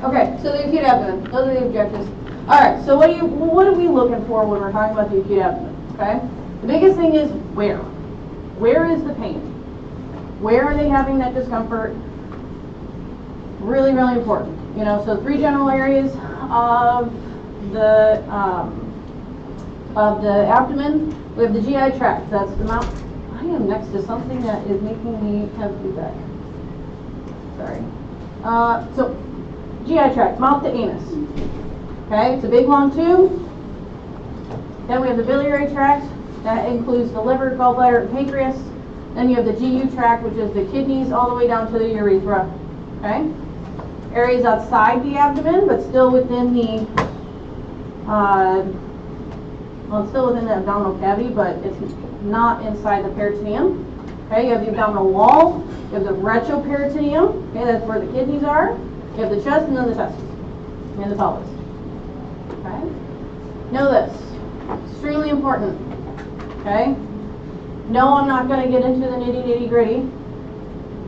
Okay, so the acute abdomen, those are the objectives. All right, so what are we looking for when we're talking about the acute abdomen? Okay, the biggest thing is where. Where is the pain? Where are they having that discomfort? Really, really important. You know, so 3 general areas of the abdomen. We have the GI tract. That's the mouth. I am next to something that is making me have feedback. Sorry. So GI tract, mouth to anus. Okay, it's a big long tube. Then we have the biliary tract. That includes the liver, gallbladder, and pancreas. Then you have the GU tract, which is the kidneys all the way down to the urethra. Okay? Areas outside the abdomen, but still within the, well, it's still within the abdominal cavity, but it's not inside the peritoneum. Okay, you have the abdominal wall, you have the retroperitoneum, okay, that's where the kidneys are. You have the chest and then the testes, and the pelvis. Okay? Know this, extremely important. Okay? No, I'm not going to get into the nitty gritty.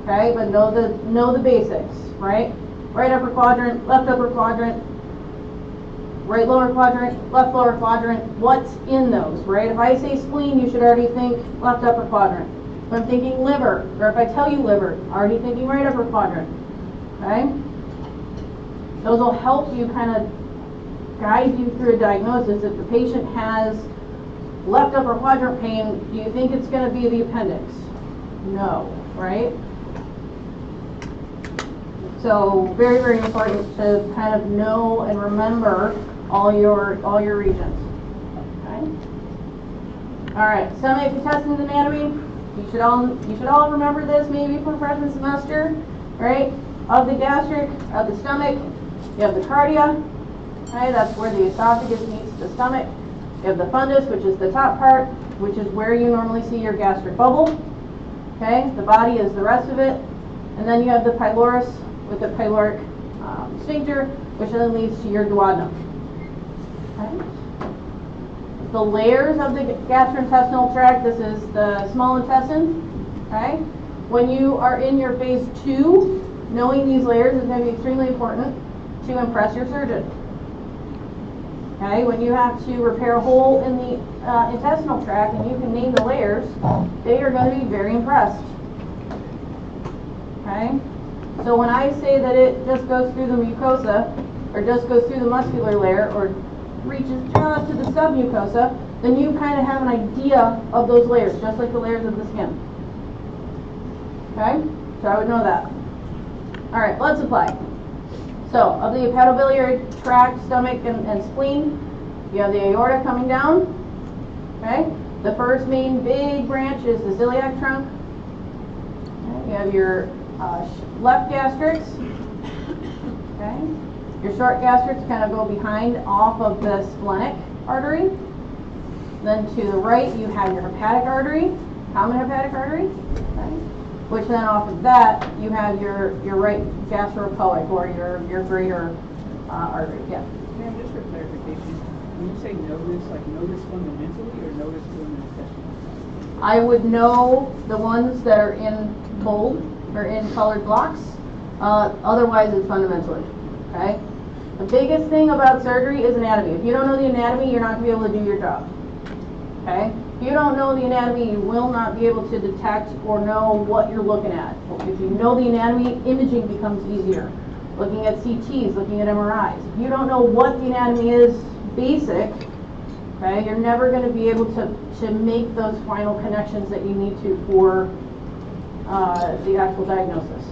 Okay, but know the basics, right? Right upper quadrant, left upper quadrant, right lower quadrant, left lower quadrant. What's in those, right? If I say spleen, you should already think left upper quadrant. If I'm thinking liver, or if I tell you liver, already thinking right upper quadrant. Okay? Those will help you kind of guide you through a diagnosis. If the patient has left upper quadrant pain, do you think it's going to be the appendix? No, right? So very, very important to kind of know and remember all your regions. Okay. All right, stomach, intestines, anatomy. You should all remember this maybe from freshman semester, right? Of the gastric, of the stomach, you have the cardia. Okay, that's where the esophagus meets the stomach. You have the fundus, which is the top part, which is where you normally see your gastric bubble. Okay, the body is the rest of it. And then you have the pylorus with the pyloric sphincter, which then leads to your duodenum. Okay. The layers of the gastrointestinal tract, this is the small intestine. Okay. When you are in your phase 2, knowing these layers is going to be extremely important to impress your surgeon. Okay, when you have to repair a hole in the intestinal tract and you can name the layers, they are going to be very impressed. Okay, so when I say that it just goes through the mucosa, or just goes through the muscular layer, or reaches just to the submucosa, then you kind of have an idea of those layers, just like the layers of the skin. Okay, so I would know that. All right, blood supply. So, of the hepatobiliary tract, stomach, and spleen, you have the aorta coming down. Okay? The first main big branch is the celiac trunk. Okay? You have your left gastrix. Okay? Your short gastrix kind of go behind off of the splenic artery. Then to the right, you have your hepatic artery, common hepatic artery. Okay? Which then off of that, you have your right gastroechoic, or your greater artery. Yeah. Ma'am, just for clarification, when you say know this, like know this fundamentally, or know this doing the intestinal? I would know the ones that are in bold or in colored blocks. Otherwise, it's fundamentally. Okay. The biggest thing about surgery is anatomy. If you don't know the anatomy, you're not going to be able to do your job. Okay. If you don't know the anatomy, you will not be able to detect or know what you're looking at. If you know the anatomy, imaging becomes easier. Looking at CTs, looking at MRIs. If you don't know what the anatomy is, basic, okay, you're never going to be able to make those final connections that you need to for the actual diagnosis.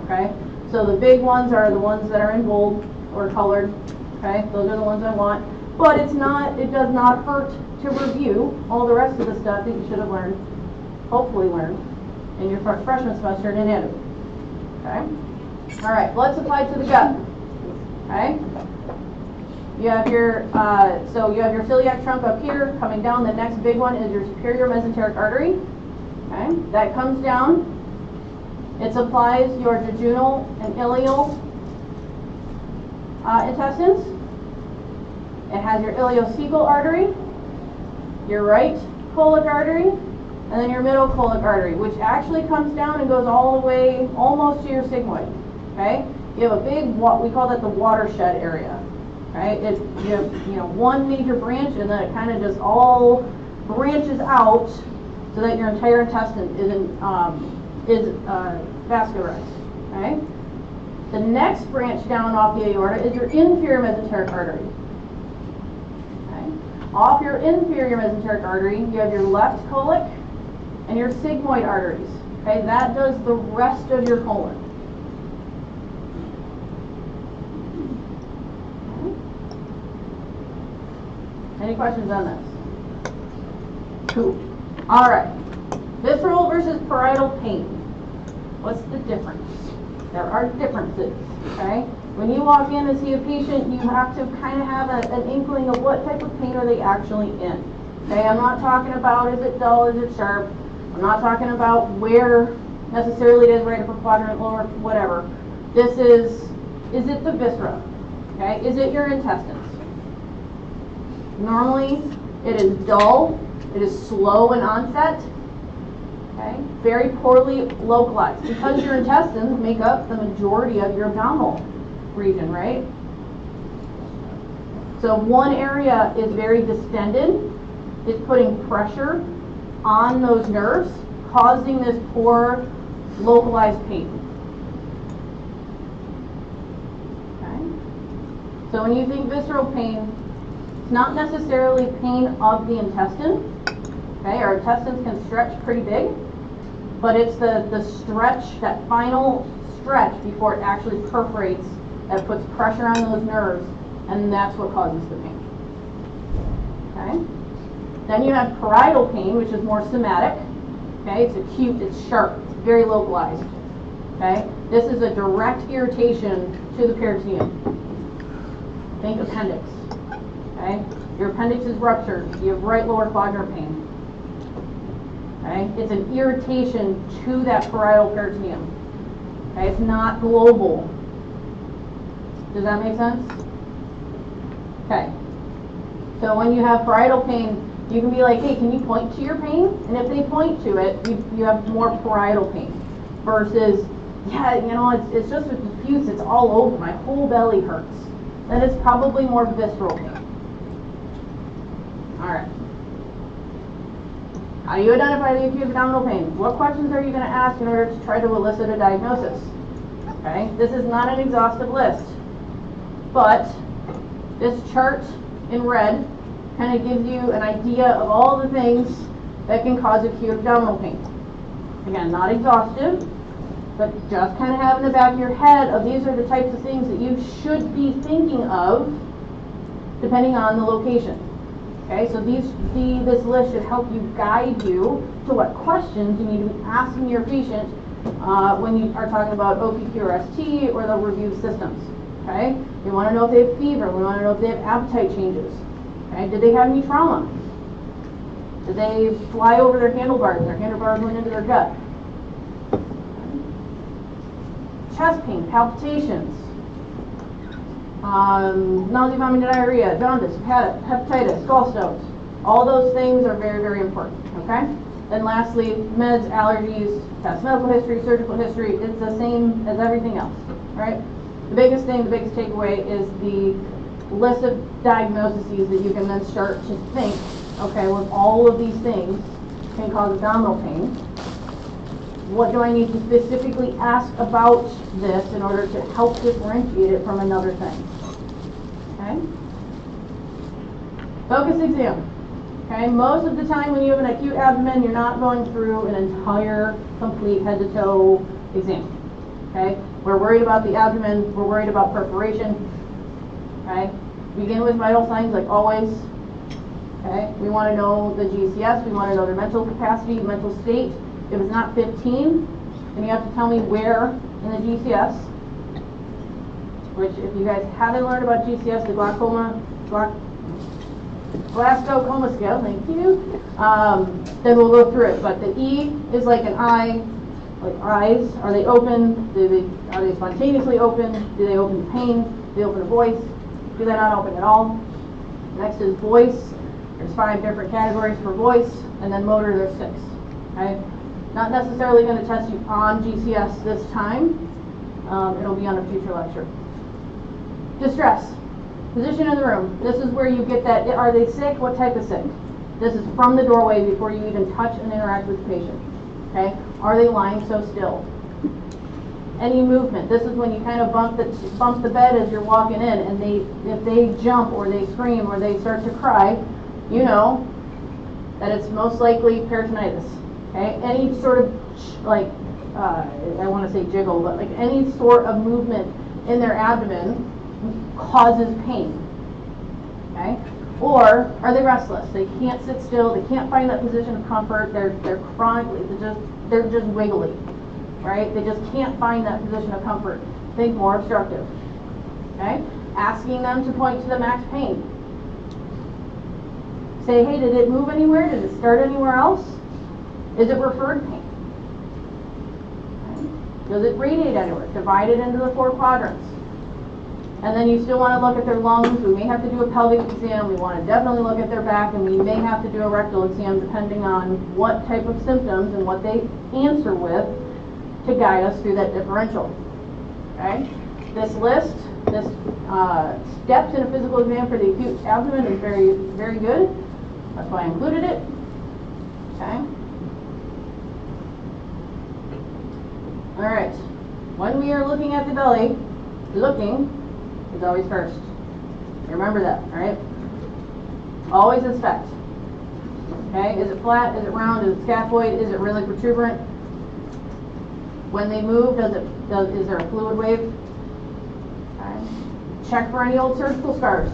Okay, so the big ones are the ones that are in bold or colored. Okay, those are the ones I want. But it does not hurt to review all the rest of the stuff that you should have learned, hopefully learned, in your freshman semester in anatomy. Okay? All right, blood supply to the gut. Okay? You have your, so you have your celiac trunk up here, coming down. The next big one is your superior mesenteric artery. Okay? That comes down. It supplies your jejunal and ileal intestines. It has your ileocecal artery, your right colic artery, and then your middle colic artery, which actually comes down and goes all the way almost to your sigmoid. Okay? you have a big, we call that the watershed area, right? You have, one major branch, and then it kind of just all branches out so that your entire intestine is vascularized, okay? The next branch down off the aorta is your inferior mesenteric artery. Okay? Off your inferior mesenteric artery, you have your left colic and your sigmoid arteries. Okay, that does the rest of your colon. Okay. Any questions on this? Cool. All right. Visceral versus parietal pain. What's the difference? There are differences, okay? When you walk in to see a patient, you have to kind of have an inkling of what type of pain are they actually in. Okay, I'm not talking about is it dull, is it sharp. I'm not talking about where necessarily it is, right upper quadrant, lower, whatever. This is it the viscera? Okay, is it your intestines? Normally, it is dull, it is slow in onset, okay, very poorly localized, because your intestines make up the majority of your abdominal region, right? So one area is very distended, it's putting pressure on those nerves, causing this poor localized pain. Okay? So when you think visceral pain, it's not necessarily pain of the intestine. Okay, our intestines can stretch pretty big, but it's the stretch, that final stretch before it actually perforates, that puts pressure on those nerves, and that's what causes the pain. Okay? Then you have parietal pain, which is more somatic. Okay, it's acute, it's sharp, it's very localized. Okay, this is a direct irritation to the peritoneum. Think appendix. Okay, your appendix is ruptured, you have right lower quadrant pain. Okay, it's an irritation to that parietal peritoneum. Okay, it's not global. Does that make sense? Okay, so when you have parietal pain, you can be like, hey, can you point to your pain? And if they point to it, you have more parietal pain. Versus, yeah, it's just diffuse, it's all over, my whole belly hurts. Then it's probably more visceral pain. All right. How do you identify the acute abdominal pain? What questions are you going to ask in order to try to elicit a diagnosis? Okay, this is not an exhaustive list, but this chart in red kind of gives you an idea of all the things that can cause acute abdominal pain. Again, not exhaustive, but just kind of have in the back of your head of these are the types of things that you should be thinking of depending on the location. Okay, so this list should help you guide you to what questions you need to be asking your patient when you are talking about OPQ or ST or the review systems. Okay, we want to know if they have fever, we want to know if they have appetite changes. Okay, did they have any trauma? Did they fly over their handlebars and their handlebars went into their gut? Chest pain, palpitations, nausea, vomiting, diarrhea, jaundice, hepatitis, gallstones. All those things are very, very important, okay? Then lastly, meds, allergies, past medical history, surgical history, it's the same as everything else, right? The biggest thing, the biggest takeaway is the list of diagnoses that you can then start to think, okay, well, all of these things can cause abdominal pain. What do I need to specifically ask about this in order to help differentiate it from another thing? Okay? Focus exam. Okay, most of the time when you have an acute abdomen, you're not going through an entire, complete head to toe exam. Okay? We're worried about the abdomen, we're worried about perforation. Okay? Begin with vital signs like always. Okay? We want to know the GCS, we want to know their mental capacity, mental state. If it's not 15, then you have to tell me where in the GCS, which if you guys haven't learned about GCS, the Glasgow Coma Scale, thank you, then we'll go through it. But the E is like an eye, like eyes. Are they open? Are they spontaneously open? Do they open to pain? Do they open to voice? Do they not open at all? Next is voice. There's 5 different categories for voice, and then motor, there's 6. Okay? Not necessarily going to test you on GCS this time, It'll be on a future lecture. Distress. Position in the room. This is where you get that, are they sick? What type of sick? This is from the doorway before you even touch and interact with the patient. Okay? Are they lying so still? Any movement. This is when you kind of bump the bed as you're walking in, and if they jump or they scream or they start to cry, you know that it's most likely peritonitis. Okay? Any sort of like I want to say jiggle, but like any sort of movement in their abdomen causes pain. Okay? Or are they restless? They can't sit still. They can't find that position of comfort. They're chronically they're just wiggly, right? They just can't find that position of comfort. Think more obstructive. Okay? Asking them to point to the max pain. Say, hey, did it move anywhere? Did it start anywhere else? Is it referred pain? Okay? Does it radiate anywhere? Divide it into the 4 quadrants. And then you still want to look at their lungs. We may have to do a pelvic exam. We want to definitely look at their back, and we may have to do a rectal exam depending on what type of symptoms and what they answer with to guide us through that differential. Okay? This list, this steps in a physical exam for the acute abdomen is very, very good. That's why I included it. Okay? All right. When we are looking at the belly, looking is always first. Remember that, all right? Always inspect. Okay? Is it flat? Is it round? Is it scaphoid? Is it really protuberant? When they move, is there a fluid wave? Okay. Check for any old surgical scars.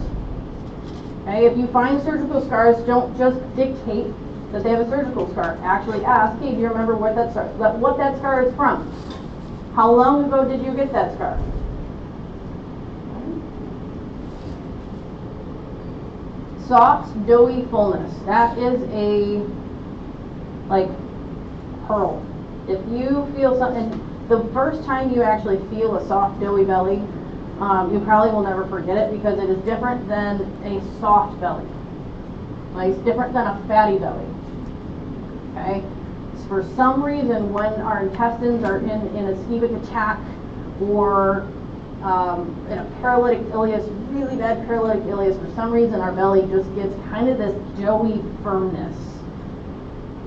Okay? If you find surgical scars, don't just dictate that they have a surgical scar. Actually ask, hey, do you remember what that scar is from? How long ago did you get that scar? Soft, doughy fullness. That is a, like, pearl. If you feel something, the first time you actually feel a soft, doughy belly, you probably will never forget it because it is different than a soft belly. Like, it's different than a fatty belly. Okay? For some reason, when our intestines are in an ischemic attack or in a paralytic ileus, really bad paralytic ileus, for some reason our belly just gets kind of this doughy firmness.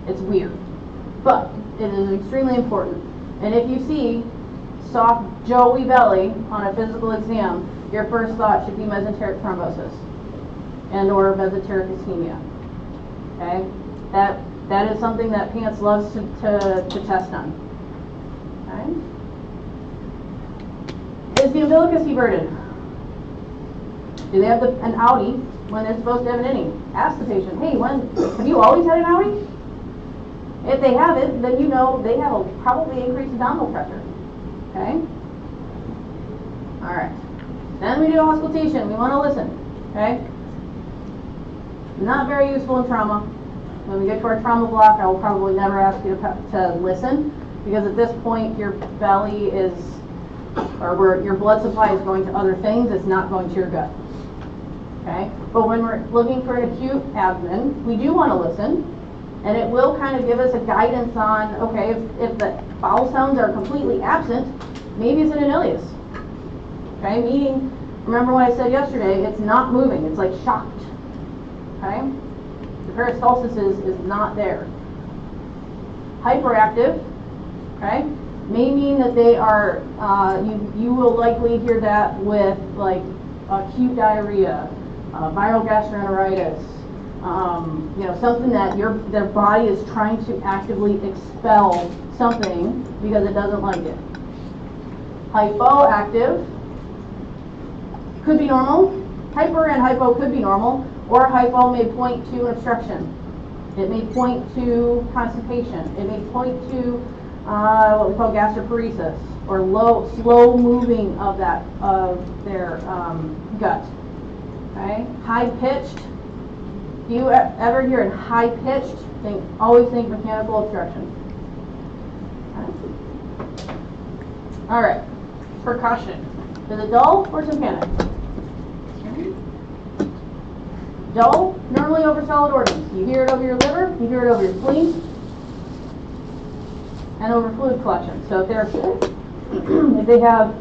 It's weird, but it is extremely important. And if you see soft, doughy belly on a physical exam, your first thought should be mesenteric thrombosis and or mesenteric ischemia. Okay, that is something that PANCE loves to test on. Okay. Is the umbilicus everted? Do they have an outie when they're supposed to have an innie? Ask the patient, hey, have you always had an outie? If they haven't, then you know they have a probably increased abdominal pressure. Okay? Alright. Then we do auscultation. We want to listen. Okay? Not very useful in trauma. When we get to our trauma block, I will probably never ask you to listen, because at this point your belly is, or where your blood supply is going to other things, it's not going to your gut. Okay? But when we're looking for an acute abdomen, we do want to listen, and it will kind of give us a guidance on, okay, if the bowel sounds are completely absent, maybe it's an ileus. Okay? Meaning, remember what I said yesterday, it's not moving, it's like shocked. Okay? The peristalsis is not there. Hyperactive, okay, may mean that they are, you will likely hear that with like acute diarrhea, viral gastroenteritis, something that their body is trying to actively expel something because it doesn't like it. Hypoactive could be normal. Hyper and hypo could be normal, or hypo may point to an obstruction. It may point to constipation. It may point to what we call gastroparesis, or slow moving of their gut. Okay, high pitched. If you ever hear a high pitched, always think mechanical obstruction. Okay. All right, percussion. Is it dull or tympanic? Dull, normally over solid organs. You hear it over your liver, you hear it over your spleen, and over fluid collection. So if they're if they have,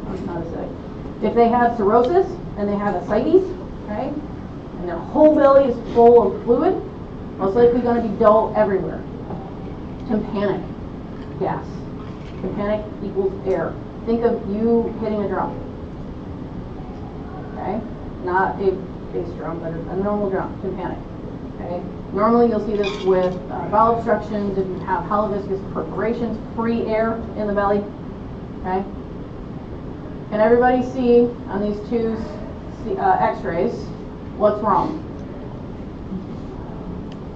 if they have cirrhosis and they have ascites, right, and their whole belly is full of fluid, most likely going to be dull everywhere. Tympanic gas. Tympanic equals air. Think of you hitting a drum. Okay? Not a bass drum, but a normal drum, tympanic. Okay? Normally you'll see this with bowel obstructions, if you have hollow viscous perforations, free air in the belly. Okay? Can everybody see on these two x-rays what's wrong?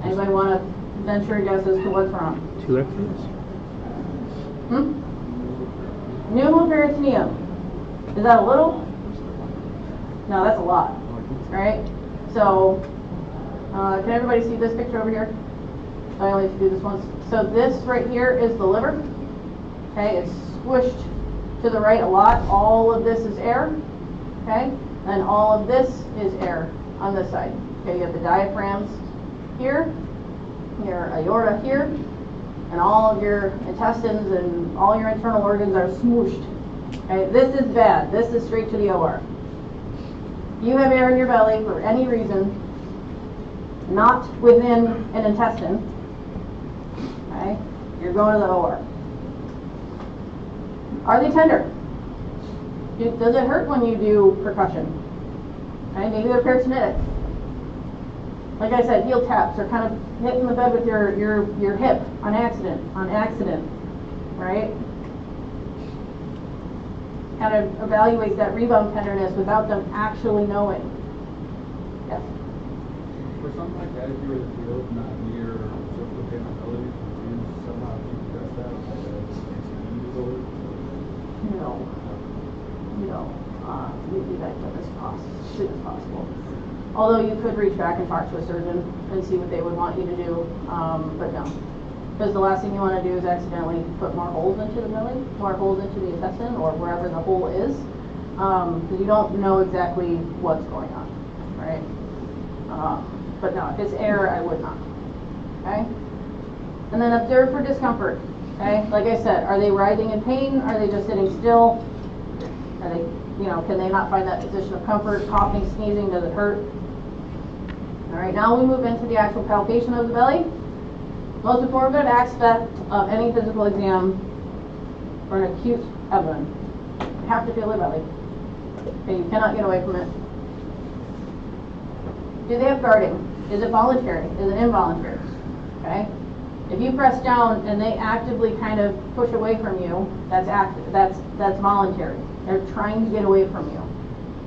Anybody want to venture a guess as to what's wrong? 2 x-rays? Pneumoperitoneum. Is that a little? No, that's a lot. Right? So, can everybody see this picture over here? I only have to do this once. So this right here is the liver. Okay, it's squished to the right a lot. All of this is air. Okay, and all of this is air on this side. Okay, you have the diaphragms here, your aorta here, and all of your intestines and all your internal organs are smooshed. Okay, this is bad. This is straight to the OR. You have air in your belly for any reason, not within an intestine, okay, you're going to the OR. Are they tender? Does it hurt when you do percussion? Okay, maybe they're peritonitic. Like I said, heel taps are kind of hitting the bed with your hip on accident, right? Kind of evaluate that rebound tenderness without them actually knowing. Yes? For something like that, if you're in the field, not near cervical capability, and somehow you address that, No. We do that as soon as possible. Although you could reach back and talk to a surgeon and see what they would want you to do, but no. Because the last thing you want to do is accidentally put more holes into the belly, more holes into the intestine, or wherever the hole is, because you don't know exactly what's going on, right? But no, if it's air, I would not. Okay? And then observe for discomfort. Okay? Like I said, are they writhing in pain? Are they just sitting still? Are they, can they not find that position of comfort? Coughing, sneezing, does it hurt? All right, now we move into the actual palpation of the belly. Most informative aspect of any physical exam for an acute abdomen. You have to feel their belly. Okay, you cannot get away from it. Do they have guarding? Is it voluntary? Is it involuntary? Okay. If you press down and they actively kind of push away from you, that's active. That's voluntary. They're trying to get away from you.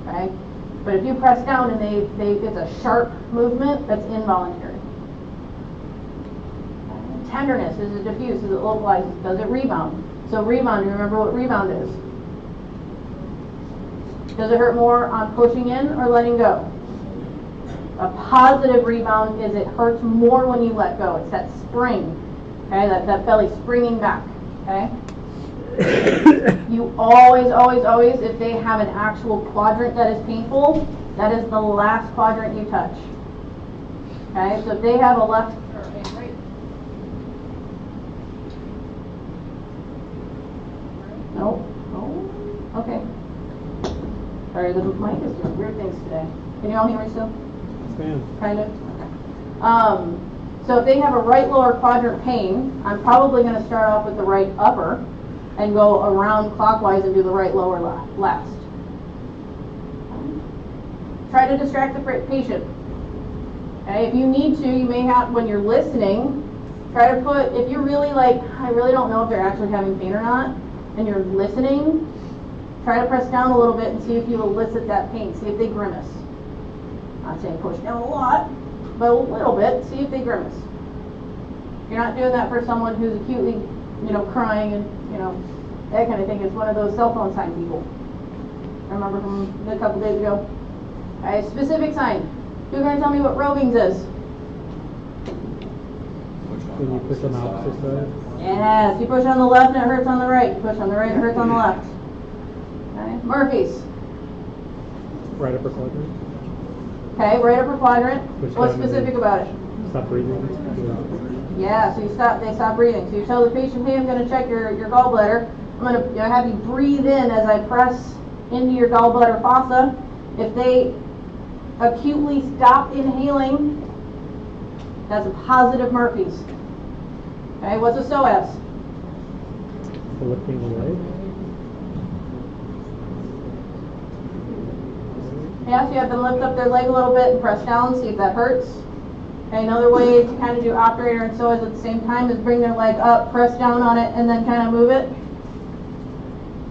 Okay. But if you press down and it's a sharp movement, that's involuntary. Tenderness, is it diffuse? Is it localized? Does it rebound? So rebound, you remember what rebound is? Does it hurt more on pushing in or letting go? A positive rebound is it hurts more when you let go. It's that spring, okay? That belly springing back, okay? You always, if they have an actual quadrant that is painful, that is the last quadrant you touch. Okay, so if they have a left or a right. Nope. Oh, okay. Sorry, the mic is doing weird things today. Can you all hear me still? Kind of? Okay. So if they have a right lower quadrant pain, I'm probably going to start off with the right upper and go around clockwise and do the right lower last. Try to distract the patient. Okay, if you need to, you may have, when you're listening, try to put, if you're really like, I really don't know if they're actually having pain or not, and you're listening, try to press down a little bit and see if you elicit that pain. See if they grimace. I'm not saying push down a lot, but a little bit. See if they grimace. You're not doing that for someone who's acutely, crying and, that kind of thing. It's one of those cell phone sign people. I remember from a couple days ago. Okay, specific sign. Who's going to tell me what Roving's is? When you push on the opposite side? Yes, you push on the left and it hurts on the right. You push on the right, it hurts on the left. Okay, Murphy's. Right upper quadrant? Okay, right upper quadrant. Push What's down and specific about it? Stop breathing. Yeah, so they stop breathing. So you tell the patient, hey, I'm going to check your gallbladder. I'm going to have you breathe in as I press into your gallbladder fossa. If they acutely stop inhaling, that's a positive Murphy's. Okay, what's a psoas? For lifting the leg. Yeah, so you have them lift up their leg a little bit and press down, see if that hurts. Okay, another way to kind of do operator and psoas at the same time is bring their leg up, press down on it, and then kind of move it.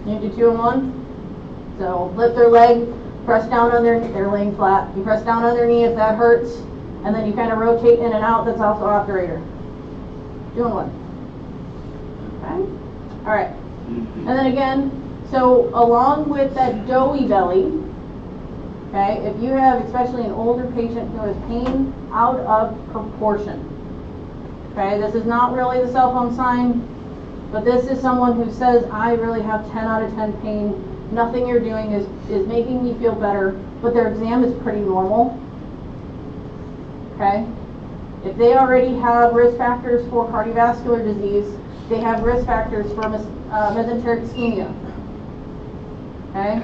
You do 2 in 1. So lift their leg, press down on they're laying flat. You press down on their knee if that hurts, and then you kind of rotate in and out. That's also operator. 2 in 1. Okay. All right. And then again, so along with that doughy belly, okay, if you have especially an older patient who has pain out of proportion, okay, this is not really the cell phone sign, but this is someone who says, I really have 10 out of 10 pain. Nothing you're doing is making me feel better, but their exam is pretty normal. Okay? If they already have risk factors for cardiovascular disease, they have risk factors for mesenteric ischemia. Okay?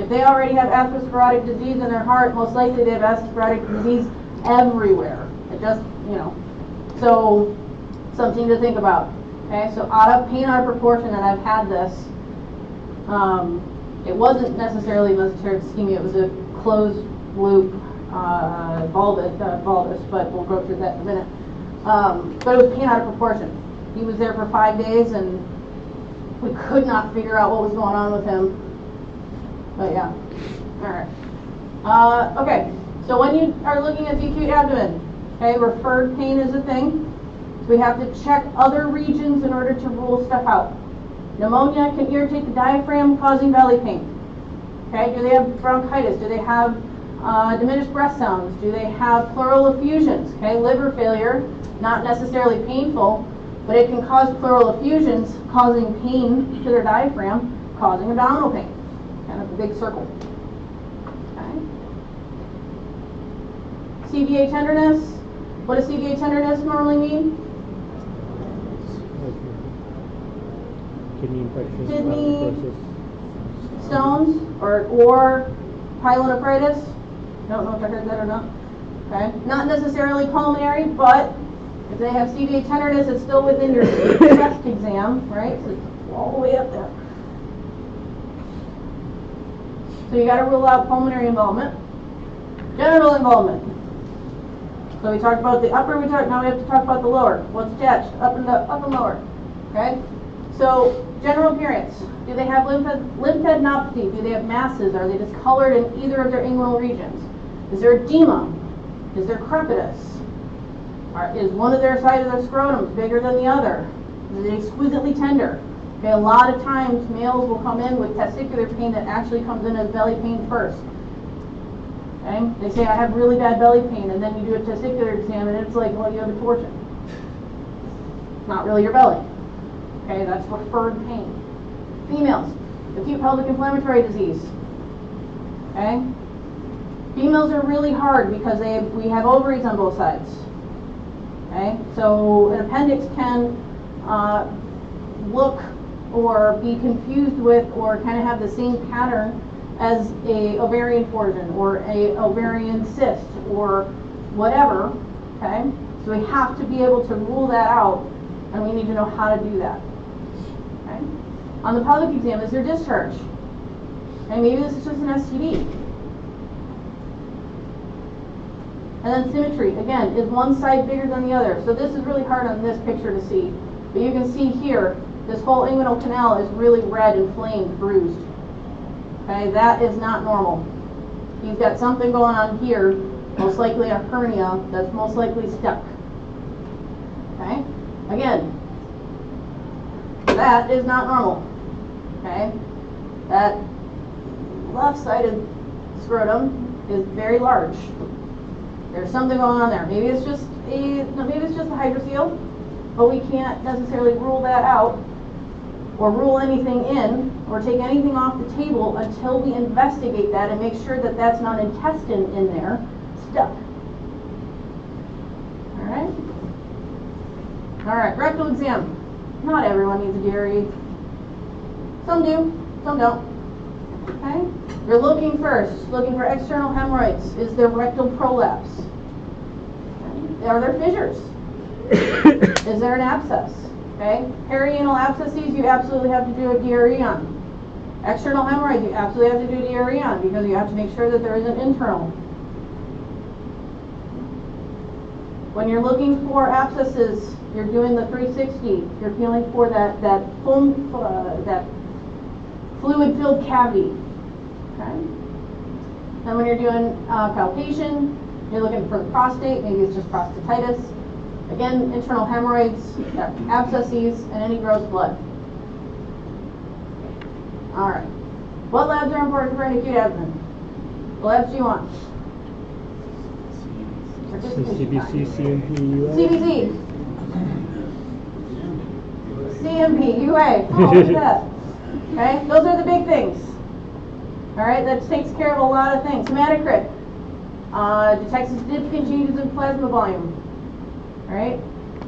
If they already have atherosclerotic disease in their heart, most likely they have atherosclerotic disease everywhere. It just, so something to think about. Okay, so pain out of proportion, and I've had this. It wasn't necessarily mesenteric ischemia, it was a closed loop valgus, but we'll go through that in a minute. But it was pain out of proportion. He was there for 5 days, and we could not figure out what was going on with him. But yeah, all right. Okay, so when you are looking at the acute abdomen, okay, referred pain is a thing. So we have to check other regions in order to rule stuff out. Pneumonia can irritate the diaphragm, causing belly pain. Okay, do they have bronchitis? Do they have diminished breath sounds? Do they have pleural effusions? Okay, liver failure, not necessarily painful, but it can cause pleural effusions, causing pain to their diaphragm, causing abdominal pain. Kind of a big circle. Okay. CVA tenderness. What does CVA tenderness normally mean? Kidney infections, Kidney necrosis. stones or pyelonephritis. Don't know if I heard that or not. Okay. Not necessarily pulmonary, but if they have CVA tenderness, it's still within your chest exam, right? So it's all the way up there. So you got to rule out pulmonary involvement. Genital involvement. So we talked about the upper, now we have to talk about the lower. What's attached? Up and lower. Okay? So general appearance. Do they have lymphadenopathy? Do they have masses? Are they discolored in either of their inguinal regions? Is there edema? Is there crepitus? Is one of their sides of their scrotum bigger than the other? Is it exquisitely tender? Okay, a lot of times males will come in with testicular pain that actually comes in as belly pain first. Okay? They say, I have really bad belly pain, and then you do a testicular exam, and it's like, well, you have a torsion. It's not really your belly. Okay, that's referred pain. Females, acute pelvic inflammatory disease. Okay? Females are really hard because we have ovaries on both sides. Okay? So an appendix can look or be confused with or kind of have the same pattern as a ovarian torsion or a ovarian cyst or whatever. Okay? So we have to be able to rule that out, and we need to know how to do that. Okay? On the pelvic exam, is there discharge? Okay, maybe this is just an STD. And then symmetry, again, is one side bigger than the other? So this is really hard on this picture to see. But you can see here, this whole inguinal canal is really red, inflamed, bruised. Okay, that is not normal. He's got something going on here, most likely a hernia, that's most likely stuck. Okay, again, that is not normal. Okay, that left-sided scrotum is very large. There's something going on there. Maybe it's just a hydrocele, but we can't necessarily rule that out or rule anything in or take anything off the table until we investigate that and make sure that that's not intestine in there stuck. All right, rectal exam. Not everyone needs a DRE. Some do, some don't. Okay? You're looking for external hemorrhoids. Is there rectal prolapse? Okay. Are there fissures? Is there an abscess? Okay? Perianal abscesses, you absolutely have to do a DRE on. External hemorrhoids, you absolutely have to do a DRE on because you have to make sure that there isn't internal. When you're looking for abscesses, you're doing the 360. You're feeling for that foam, that fluid-filled cavity. Okay. And when you're doing palpation, you're looking for the prostate. Maybe it's just prostatitis. Again, internal hemorrhoids, abscesses, and any gross blood. All right. What labs are important for an acute abdomen? What labs do you want? CBC, CMP, UA. CBC. CMP, UA. Oh, look at that. Okay, those are the big things. All right, that takes care of a lot of things. Hematocrit detects significant changes in plasma volume. All right,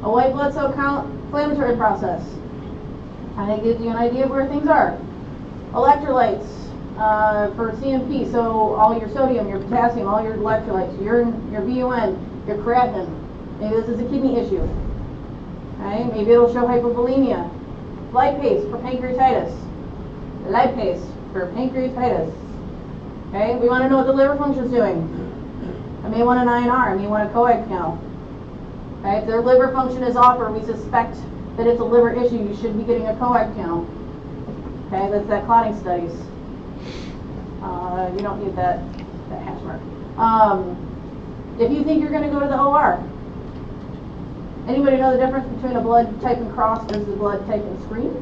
a white blood cell count, inflammatory process. Kind of gives you an idea of where things are. Electrolytes for CMP, so all your sodium, your potassium, all your electrolytes, your BUN, your creatinine. Maybe this is a kidney issue. Okay, maybe it'll show hypovolemia. Lipase for pancreatitis. Lipase for pancreatitis. Okay, we want to know what the liver function is doing. I may want an INR, I may want a coag count. Okay, if their liver function is off or we suspect that it's a liver issue, you should be getting a coag count. Okay, that's that clotting studies. You don't need that hash mark. If you think you're going to go to the OR, anybody know the difference between a blood type and cross versus a blood type and screen?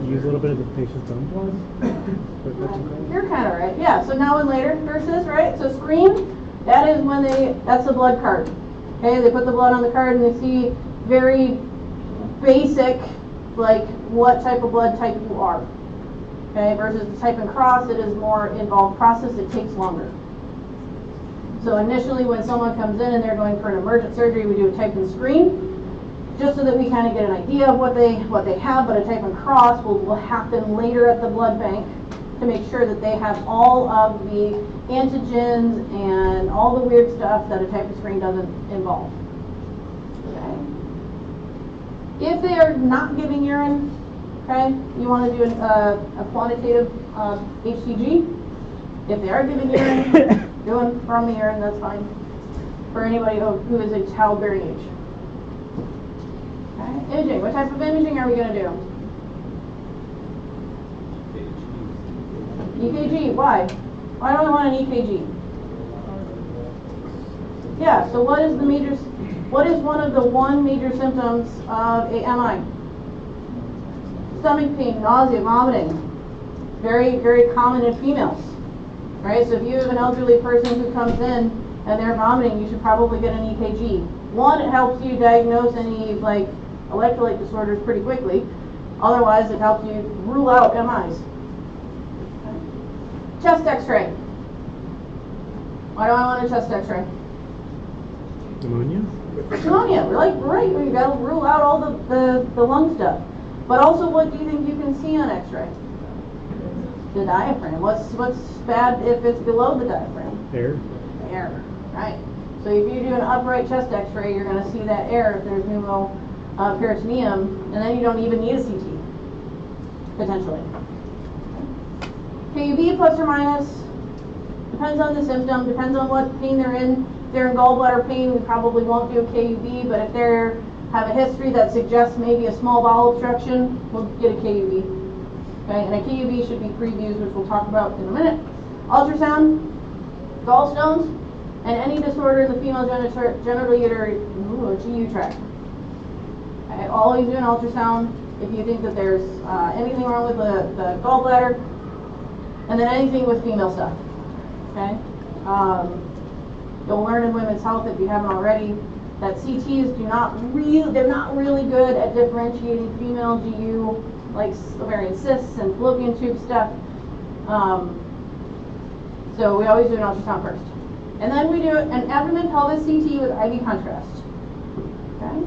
Use a little bit of the patient's own blood. You're kind of right. Yeah, so now and later versus, right? So screen, that is when that's the blood card. Okay, they put the blood on the card and they see very basic, like what type of blood type you are. Okay, versus the type and cross, it is more involved process, it takes longer. So initially when someone comes in and they're going for an emergent surgery, we do a type and screen, just so that we kind of get an idea of what they have, but a type and cross will happen later at the blood bank to make sure that they have all of the antigens and all the weird stuff that a type and screen doesn't involve. Okay. If they are not giving urine, okay, you want to do a quantitative HCG. If they are giving urine, doing from the urine, that's fine. For anybody who is a childbearing age. Okay. Imaging. What type of imaging are we going to do? EKG. Why? Why do I want an EKG? Yeah. So what is one of the major symptoms of a MI? Stomach pain, nausea, vomiting. Very, very common in females. Right? So if you have an elderly person who comes in and they're vomiting, you should probably get an EKG. One, it helps you diagnose any like electrolyte disorders pretty quickly. Otherwise, it helps you rule out MIs. Okay. Chest X-ray. Why do I want a chest X-ray? Pneumonia? Pneumonia. We're like, right, we've got to rule out all the lung stuff. But also, what do you think you can see on X-ray? The diaphragm. What's bad if it's below the diaphragm? Air. Air. Right. So if you do an upright chest X-ray, you're going to see that air if there's pneumoperitoneum, and then you don't even need a CT, potentially. KUB plus or minus, depends on the symptom, depends on what pain they're in. If they're in gallbladder pain, we probably won't do a KUB, but if they have a history that suggests maybe a small bowel obstruction, we'll get a KUB. Okay, and a KUB should be previews, which we'll talk about in a minute. Ultrasound, gallstones, and any disorder in the female genital uterine GU tract. Okay, always do an ultrasound if you think that there's anything wrong with the gallbladder, and then anything with female stuff. Okay, you'll learn in Women's Health if you haven't already that CTs they're not really good at differentiating female GU, like ovarian cysts and fallopian tube stuff. So we always do an ultrasound first. And then we do an abdomen pelvis CT with IV contrast. Okay?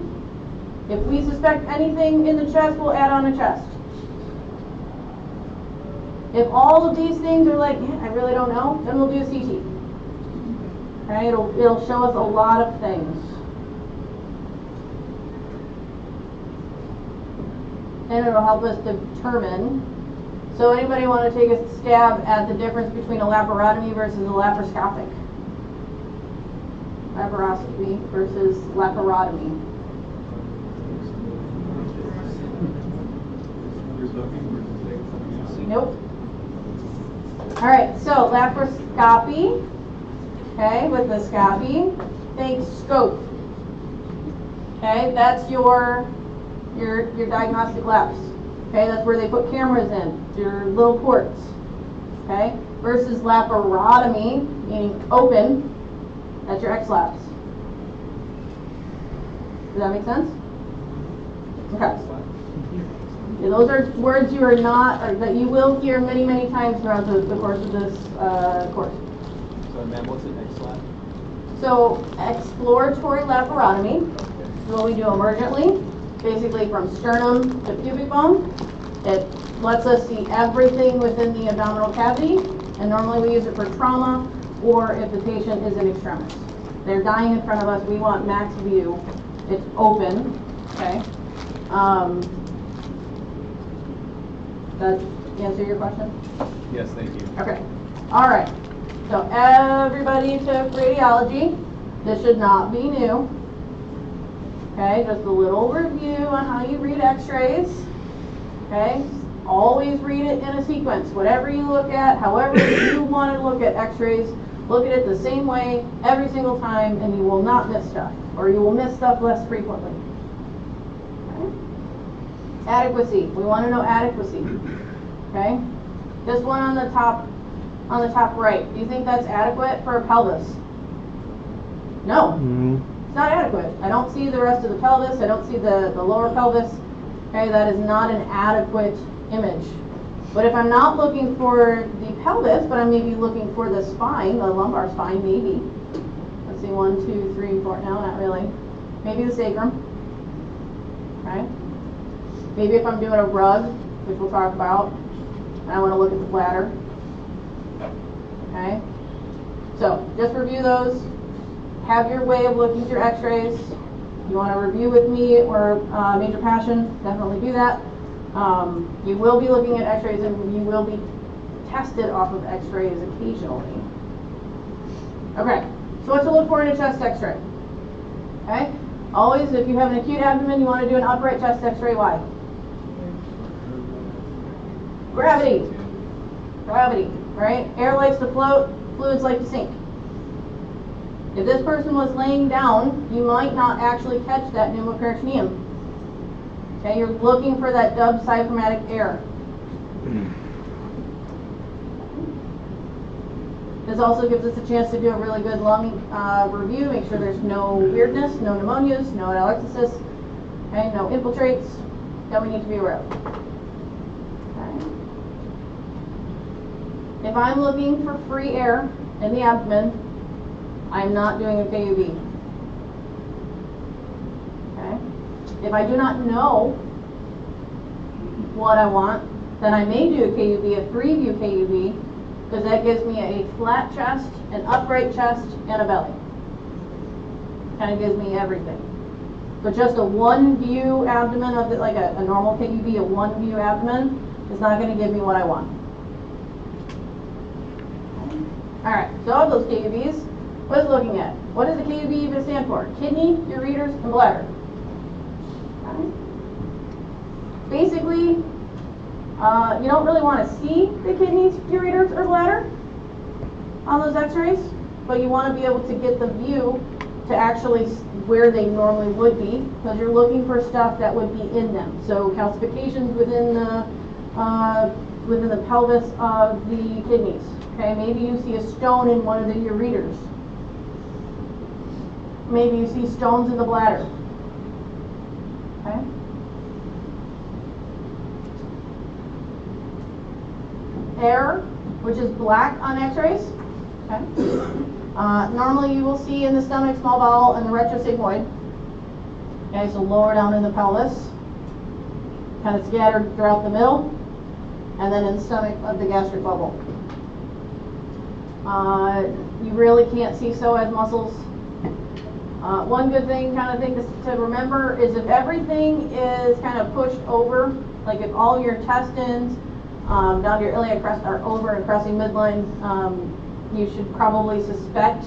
If we suspect anything in the chest, we'll add on a chest. If all of these things are like, I really don't know, then we'll do a CT. Okay, it'll show us a lot of things. And it'll help us determine. So anybody want to take a stab at the difference between a laparotomy versus a laparoscopic? Laparoscopy versus laparotomy. Nope. All right, so laparoscopy, okay, with the scopy, think scope. Okay, that's your diagnostic labs. Okay, that's where they put cameras in, your little ports. Okay, versus laparotomy, meaning open, that's your X-labs. Does that make sense? Okay. Yeah, those are words you are not, or that you will hear many, many times throughout the course of this course. So, ma'am, what's an X-lab? So, exploratory laparotomy is what we do emergently, basically from sternum to pubic bone. It lets us see everything within the abdominal cavity, and normally we use it for trauma or if the patient is in extremis. They're dying in front of us, we want max view. It's open, okay? Does that answer your question? Yes, thank you. Okay. All right. So everybody took radiology. This should not be new. Okay, just a little review on how you read x-rays. Okay, always read it in a sequence. Whatever you look at, however you want to look at x-rays, look at it the same way every single time and you will not miss stuff. Or you will miss stuff less frequently. Okay. Adequacy. We want to know adequacy. Okay? This one on the top right. Do you think that's adequate for a pelvis? No. It's not adequate. I don't see the rest of the pelvis. I don't see the lower pelvis. Okay, that is not an adequate image. But if I'm not looking for the pelvis, but I'm maybe looking for the spine, the lumbar spine, maybe. Let's see, 1, 2, 3, 4. No, not really. Maybe the sacrum. Okay. Maybe if I'm doing a rug, which we'll talk about, and I want to look at the bladder. Okay. So just review those. Have your way of looking through x-rays. You want to review with me or Major Passion, definitely do that. You will be looking at x-rays and you will be tested off of x-rays occasionally. Okay, so what to look for in a chest x-ray? Okay, always if you have an acute abdomen, you want to do an upright chest x-ray. Why? Gravity. Gravity, right? Air likes to float, fluids like to sink. If this person was laying down, you might not actually catch that pneumoperitoneum. Okay, you're looking for that diaphragmatic air. This also gives us a chance to do a really good lung review, make sure there's no weirdness, no pneumonias, no atelectasis, okay, no infiltrates that we need to be aware of. Okay. If I'm looking for free air in the abdomen, I'm not doing a KUB. Okay. If I do not know what I want, then I may do a KUB, a 3-view KUB, because that gives me a flat chest, an upright chest, and a belly. Kind of gives me everything. But just a 1-view abdomen of it, like a normal KUB, a 1-view abdomen, is not going to give me what I want. All right. So of those KUBs, what is it looking at? What does the KUB even stand for? Kidney, ureters, and bladder. Okay. Basically, you don't really want to see the kidneys, ureters, or bladder on those x-rays, but you want to be able to get the view to actually where they normally would be, because you're looking for stuff that would be in them. So calcifications within the pelvis of the kidneys. Okay, maybe you see a stone in one of the ureters. Maybe you see stones in the bladder. Okay. Air, which is black on x-rays. Okay. Normally you will see in the stomach, small bowel, and the retrosigmoid. Okay, so lower down in the pelvis, kind of scattered throughout the middle, and then in the stomach of the gastric bubble. You really can't see psoas muscles. One good thing, kind of thing to remember is if everything is kind of pushed over, like if all your intestines down to your iliac crest are over and crossing midline, you should probably suspect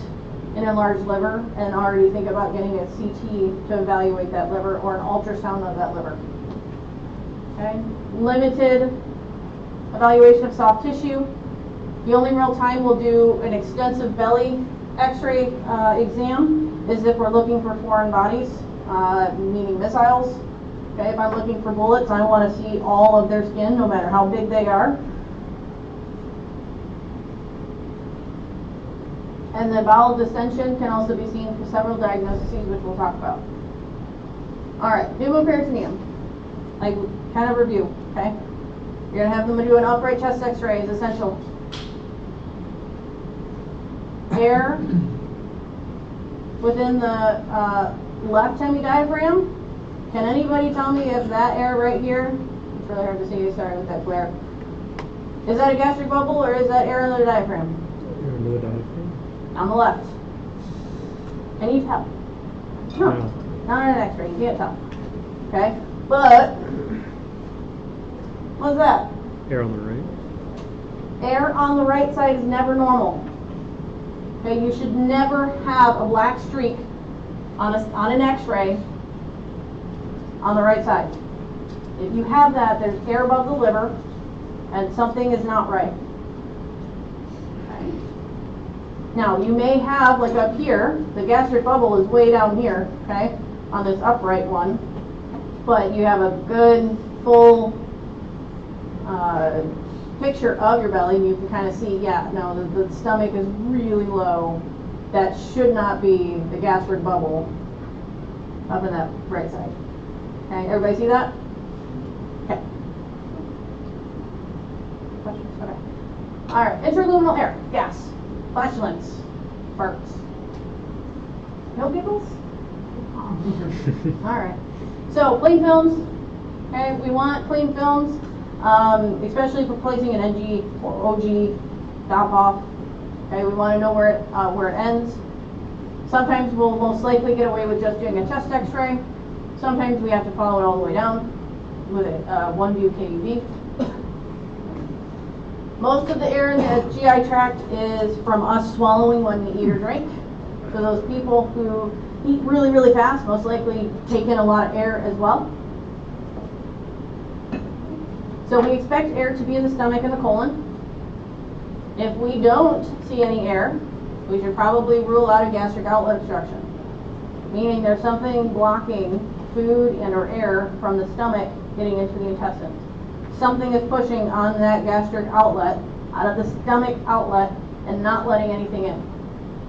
an enlarged liver and already think about getting a CT to evaluate that liver or an ultrasound of that liver. Okay, limited evaluation of soft tissue. The only real time we'll do an extensive belly x-ray exam is if we're looking for foreign bodies, meaning missiles. Okay, if I'm looking for bullets, I want to see all of their skin, no matter how big they are. And the bowel distension can also be seen for several diagnoses, which we'll talk about. All right, pneumoperitoneum, like kind of review, okay? You're gonna have them do an upright chest x-ray is essential. Air within the left hemidiaphragm. Can anybody tell me if that air right here, it's really hard to see, sorry with that glare. Is that a gastric bubble or is that air in the diaphragm? Air under the diaphragm? On the left. Can you tell? No, No. not on an x-ray, you can't tell. Okay, but what's that? Air on the right? Air on the right side is never normal. Okay, you should never have a black streak on an x-ray on the right side. If you have that, there's air above the liver and something is not right. Okay. Now, you may have, like up here, the gastric bubble is way down here, okay, on this upright one, but you have a good, full picture of your belly, and you can kind of see, yeah, no, the stomach is really low. That should not be the gastric bubble up in that right side. Okay, everybody see that? Okay. Questions? Okay. All right, intraluminal air, gas, flatulence, farts. No giggles? All right. So clean films. Okay, we want clean films, especially for placing an NG or OG stop off. Okay, we want to know where it ends. Sometimes we'll most likely get away with just doing a chest X-ray. Sometimes we have to follow it all the way down with a 1-view KUV. Most of the air in the GI tract is from us swallowing when we eat or drink. So those people who eat really, really fast most likely take in a lot of air as well. So we expect air to be in the stomach and the colon. If we don't see any air, we should probably rule out a gastric outlet obstruction, meaning there's something blocking food and or air from the stomach getting into the intestines. Something is pushing on that gastric outlet out of the stomach outlet and not letting anything in.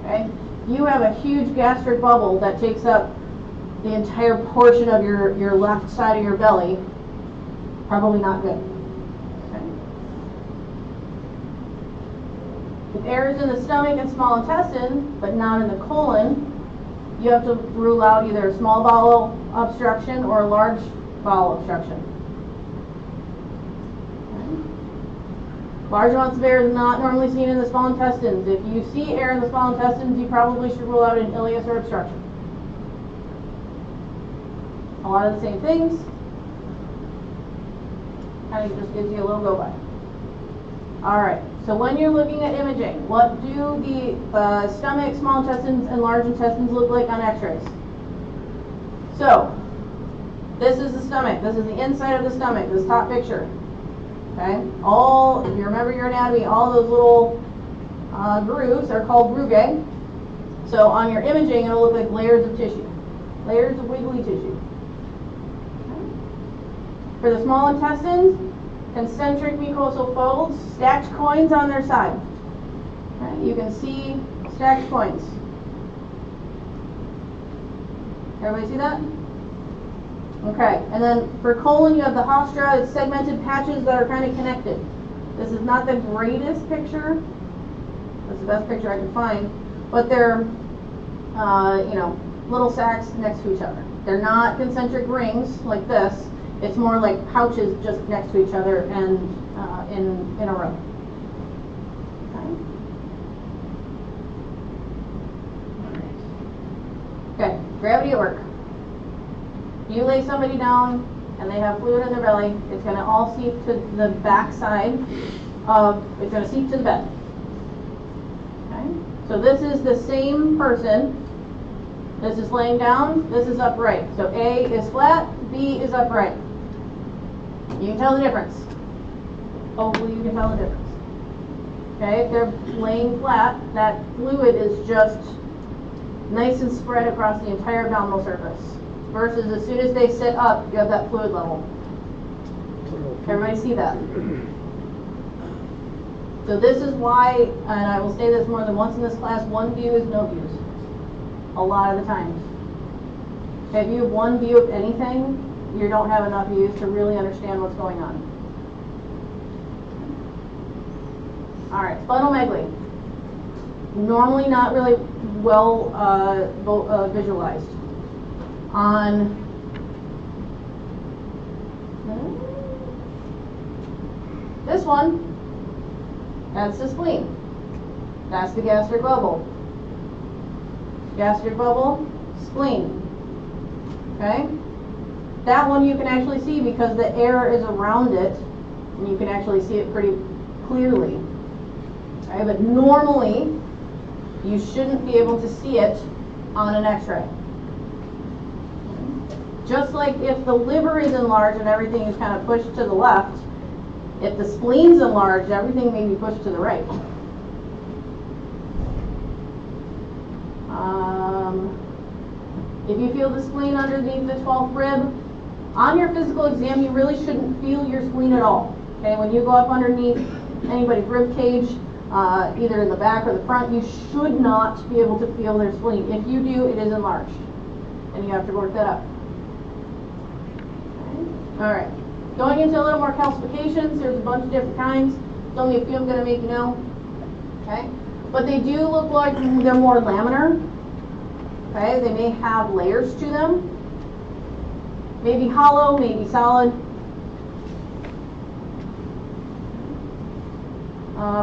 Okay? You have a huge gastric bubble that takes up the entire portion of your left side of your belly. Probably not good. Okay? If air is in the stomach and small intestine, but not in the colon, you have to rule out either a small bowel obstruction or a large bowel obstruction. Okay. Large amounts of air is not normally seen in the small intestines. If you see air in the small intestines, you probably should rule out an ileus or obstruction. A lot of the same things. Kind of just gives you a little go by. Alright, so when you're looking at imaging, what do the stomach, small intestines, and large intestines look like on x-rays? So, this is the stomach. This is the inside of the stomach, this top picture. Okay? If you remember your anatomy, all those little grooves are called rugae. So on your imaging, it'll look like layers of tissue. Layers of wiggly tissue. For the small intestines, concentric mucosal folds, stacked coins on their side. Okay, you can see stacked coins. Everybody see that? Okay, and then for colon, you have the haustra, it's segmented patches that are kind of connected. This is not the greatest picture. That's the best picture I can find. But they're, little sacs next to each other. They're not concentric rings like this. It's more like pouches just next to each other and in a row. Okay, gravity at work. You lay somebody down and they have fluid in their belly, it's going to all seep to the back side of, it's going to seep to the bed. Okay, so this is the same person. This is laying down, this is upright. So A is flat, B is upright. You can tell the difference. Hopefully you can tell the difference. Okay, if they're laying flat, that fluid is just nice and spread across the entire abdominal surface. Versus as soon as they sit up, you have that fluid level. Everybody see that? So this is why, and I will say this more than once in this class, one view is no views. A lot of the times. If you have one view of anything, you don't have enough views to really understand what's going on. Alright, splenomegaly. Normally not really well visualized. On this one, that's the spleen. That's the gastric bubble. Gastric bubble, spleen. Okay? That one you can actually see because the air is around it and you can actually see it pretty clearly. Okay? But normally, you shouldn't be able to see it on an x-ray. Just like if the liver is enlarged and everything is kind of pushed to the left, if the spleen's enlarged, everything may be pushed to the right. If you feel the spleen underneath the 12th rib, on your physical exam, you really shouldn't feel your spleen at all. Okay, when you go up underneath anybody's rib cage, either in the back or the front, you should not be able to feel their spleen. If you do, it is enlarged, and you have to work that up. Okay. All right, going into a little more calcifications. There's a bunch of different kinds. There's only a few I'm going to make you know. Okay, but they do look like they're more laminar. Okay, they may have layers to them. Maybe hollow, maybe solid.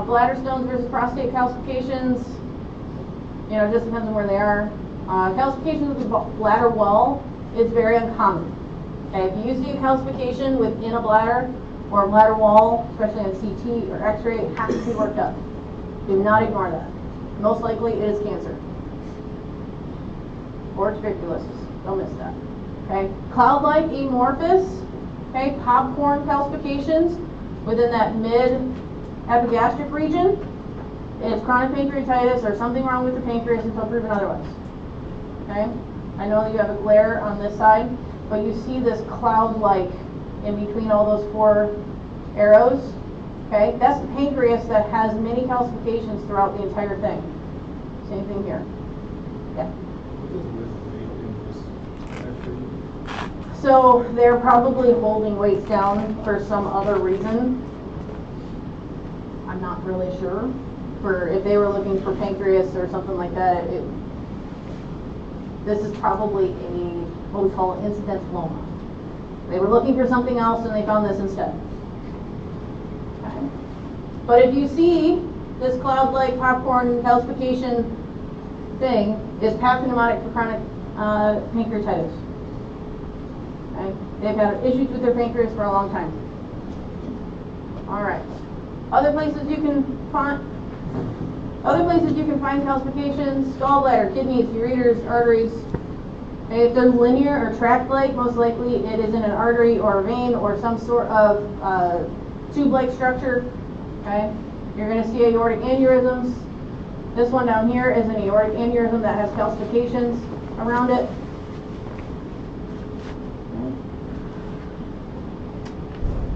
Bladder stones versus prostate calcifications. You know, it just depends on where they are. Calcification of the bladder wall is very uncommon. Okay, if you see a calcification within a bladder or a bladder wall, especially on CT or X-ray, it has to be worked up. Do not ignore that. Most likely it is cancer. Or tuberculosis. Don't miss that. Okay, cloud-like amorphous, okay, popcorn calcifications within that mid-epigastric region. It's chronic pancreatitis or something wrong with the pancreas until proven otherwise. Okay, I know that you have a glare on this side, but you see this cloud-like in between all those four arrows. Okay, that's the pancreas that has many calcifications throughout the entire thing. Same thing here. Yeah. So they're probably holding weights down for some other reason. I'm not really sure. For if they were looking for pancreas or something like that, this is probably what we call an incidentaloma. They were looking for something else and they found this instead. Okay. But if you see this cloud-like popcorn calcification thing, is pathognomonic for chronic pancreatitis. Okay. They've had issues with their pancreas for a long time. All right. Other places you can find calcifications: gallbladder, kidneys, ureters, arteries. Okay, if they're linear or tract-like, most likely it is in an artery or a vein or some sort of tube-like structure. Okay, you're going to see aortic aneurysms. This one down here is an aortic aneurysm that has calcifications around it.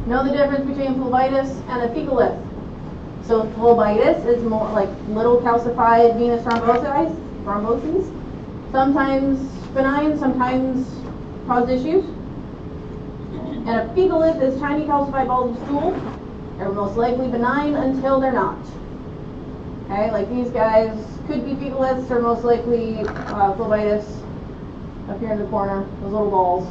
Know the difference between phlebitis and a fecalith. So phlebitis is more like little calcified venous thromboses. Sometimes benign, sometimes cause issues. And a fecalith is tiny calcified balls of stool. They're most likely benign until they're not. Okay, like these guys could be fecaliths or most likely phlebitis. up here in the corner, those little balls,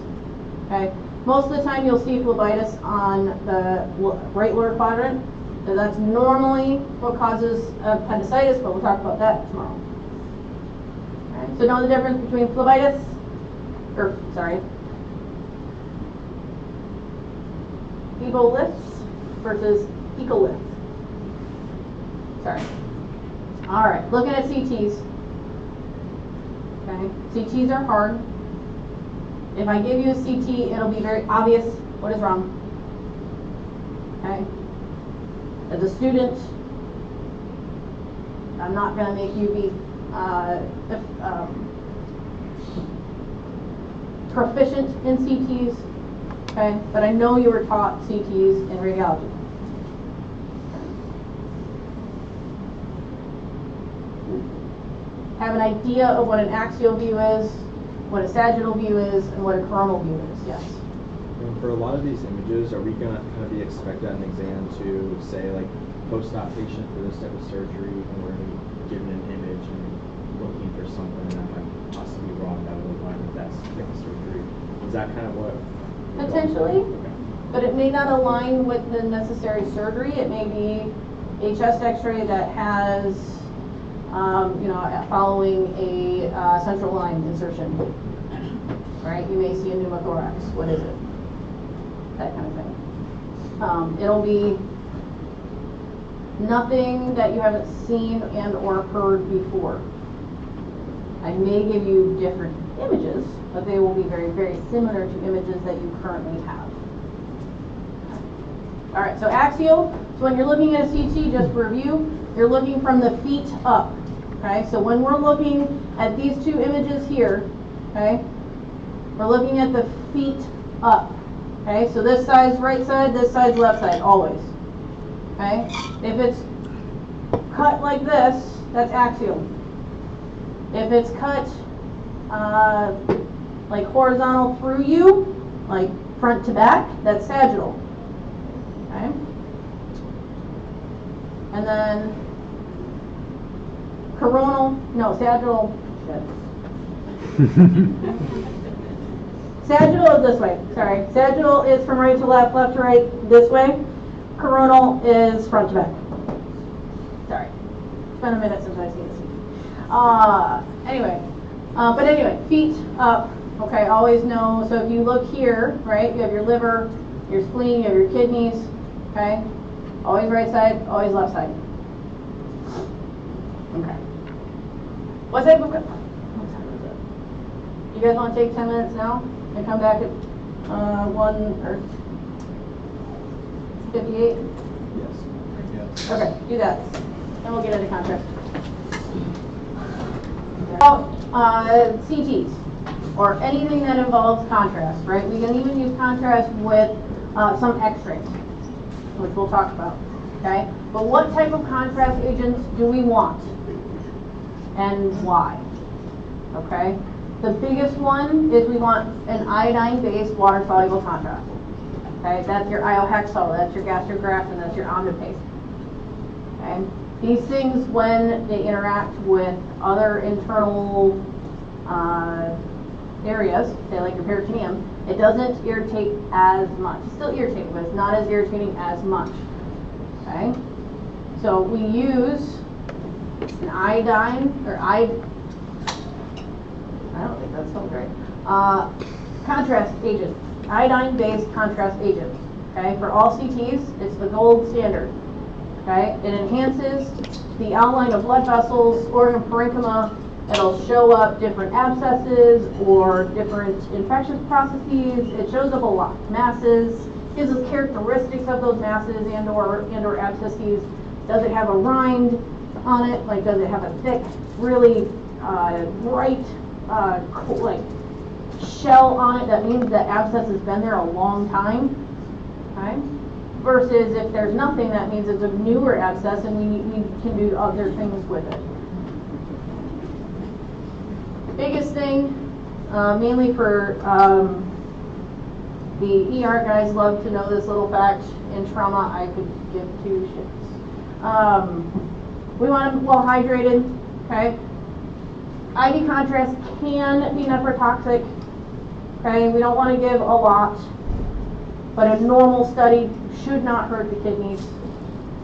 okay? Most of the time you'll see phlebitis on the right lower quadrant. So that's normally what causes appendicitis, but we'll talk about that tomorrow. Okay, so know the difference between phlebitis, ebolips versus ecolips. Sorry. All right, looking at CTs. Okay, CTs are hard. If I give you a CT, it'll be very obvious what is wrong. Okay. As a student, I'm not going to make you be proficient in CTs, okay? But I know you were taught CTs in radiology. Have an idea of what an axial view is, what a sagittal view is, and what a coronal view is, yes. And for a lot of these images, are we going to kind of be expected at an exam to say, like, post-op patient for this type of surgery, and we're going to be given an image and looking for something that might possibly be wrong that would align with that type of surgery? Is that kind of what? Potentially, Okay. but it may not align with the necessary surgery. It may be a chest x-ray that has, following a central line insertion, right? You may see a pneumothorax. What is it? That kind of thing. It'll be nothing that you haven't seen and or heard before. I may give you different images, but they will be very, very similar to images that you currently have. All right, so axial. So when you're looking at a CT, just for review, you're looking from the feet up. Okay, so when we're looking at these two images here, okay, we're looking at the feet up. Okay, so this side's right side, this side's left side, always. Okay, if it's cut like this, that's axial. If it's cut like horizontal through you, like front to back, that's sagittal. Okay, and then sagittal. Sagittal is this way, sorry. Sagittal is from right to left, left to right, this way. Coronal is front to back. Sorry. It's been a minute since I've seen this. But anyway, feet up. Okay, always know. So if you look here, right, you have your liver, your spleen, you have your kidneys. Okay, always right side, always left side. Okay. What time is it? You guys want to take 10 minutes now and come back at 1:58? Yes. Okay, do that. Then we'll get into contrast. CTs, or anything that involves contrast, right? We can even use contrast with some x-rays, which we'll talk about, okay? But what type of contrast agents do we want? And why? Okay? The biggest one is we want an iodine-based water-soluble contrast. Okay? That's your iohexol, that's your gastrografin, that's your omnipaste. Okay? These things, when they interact with other internal areas, say like your peritoneum, it doesn't irritate as much. It's still irritating, but it's not as irritating as much. Okay? So we use an iodine, or I don't think that's spelled right. Contrast agent, iodine-based contrast agent. Okay, for all CTs, it's the gold standard. Okay, it enhances the outline of blood vessels, organ parenchyma. It'll show up different abscesses or different infectious processes. It shows up a lot. Masses, gives us characteristics of those masses and or abscesses. Does it have a rind on it? Like, does it have a thick, really bright, like shell on it? That means the abscess has been there a long time. Okay. Versus if there's nothing, that means it's a newer abscess and we can do other things with it. Biggest thing, mainly for the ER guys, love to know this little fact. In trauma, I could give two shits. We want them well hydrated, okay? IV contrast can be nephrotoxic. Okay, we don't want to give a lot, but a normal study should not hurt the kidneys.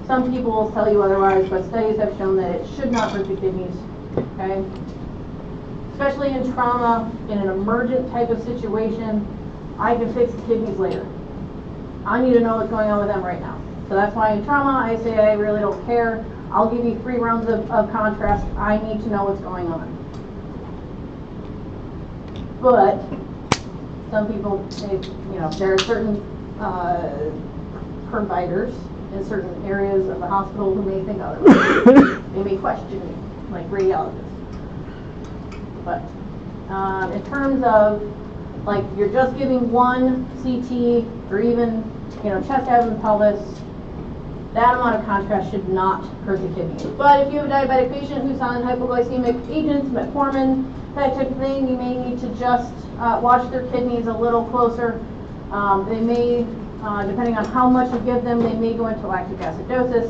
Some people will tell you otherwise, but studies have shown that it should not hurt the kidneys. Okay, especially in trauma, in an emergent type of situation, I can fix the kidneys later. I need to know what's going on with them right now. So that's why in trauma, I say I really don't care. I'll give you 3 rounds of contrast. I need to know what's going on. But some people, there are certain providers in certain areas of the hospital who may think otherwise. They may question me, like radiologists. But in terms of, like, you're just giving one CT or even, chest, abdomen, pelvis, that amount of contrast should not hurt the kidneys. But if you have a diabetic patient who's on hypoglycemic agents, metformin, that type of thing, you may need to just watch their kidneys a little closer. They may, depending on how much you give them, they may go into lactic acidosis.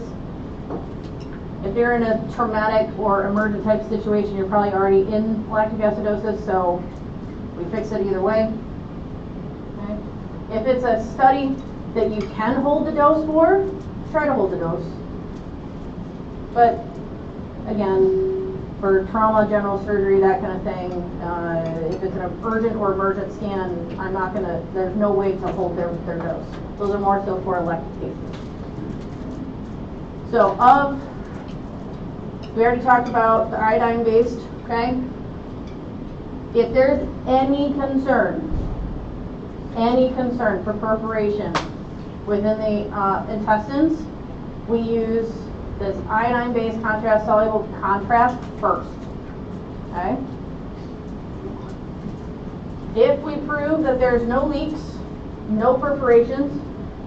If they're in a traumatic or emergent type of situation, you're probably already in lactic acidosis, so we fix it either way. Okay. If it's a study that you can hold the dose for, try to hold the dose. But again, for trauma, general surgery, that kind of thing, if it's an urgent or emergent scan, there's no way to hold their dose. Those are more so for elective cases. So we already talked about the iodine-based, okay? If there's any concern for perforation within the intestines, we use this iodine-based contrast-soluble contrast first, okay? If we prove that there's no leaks, no perforations,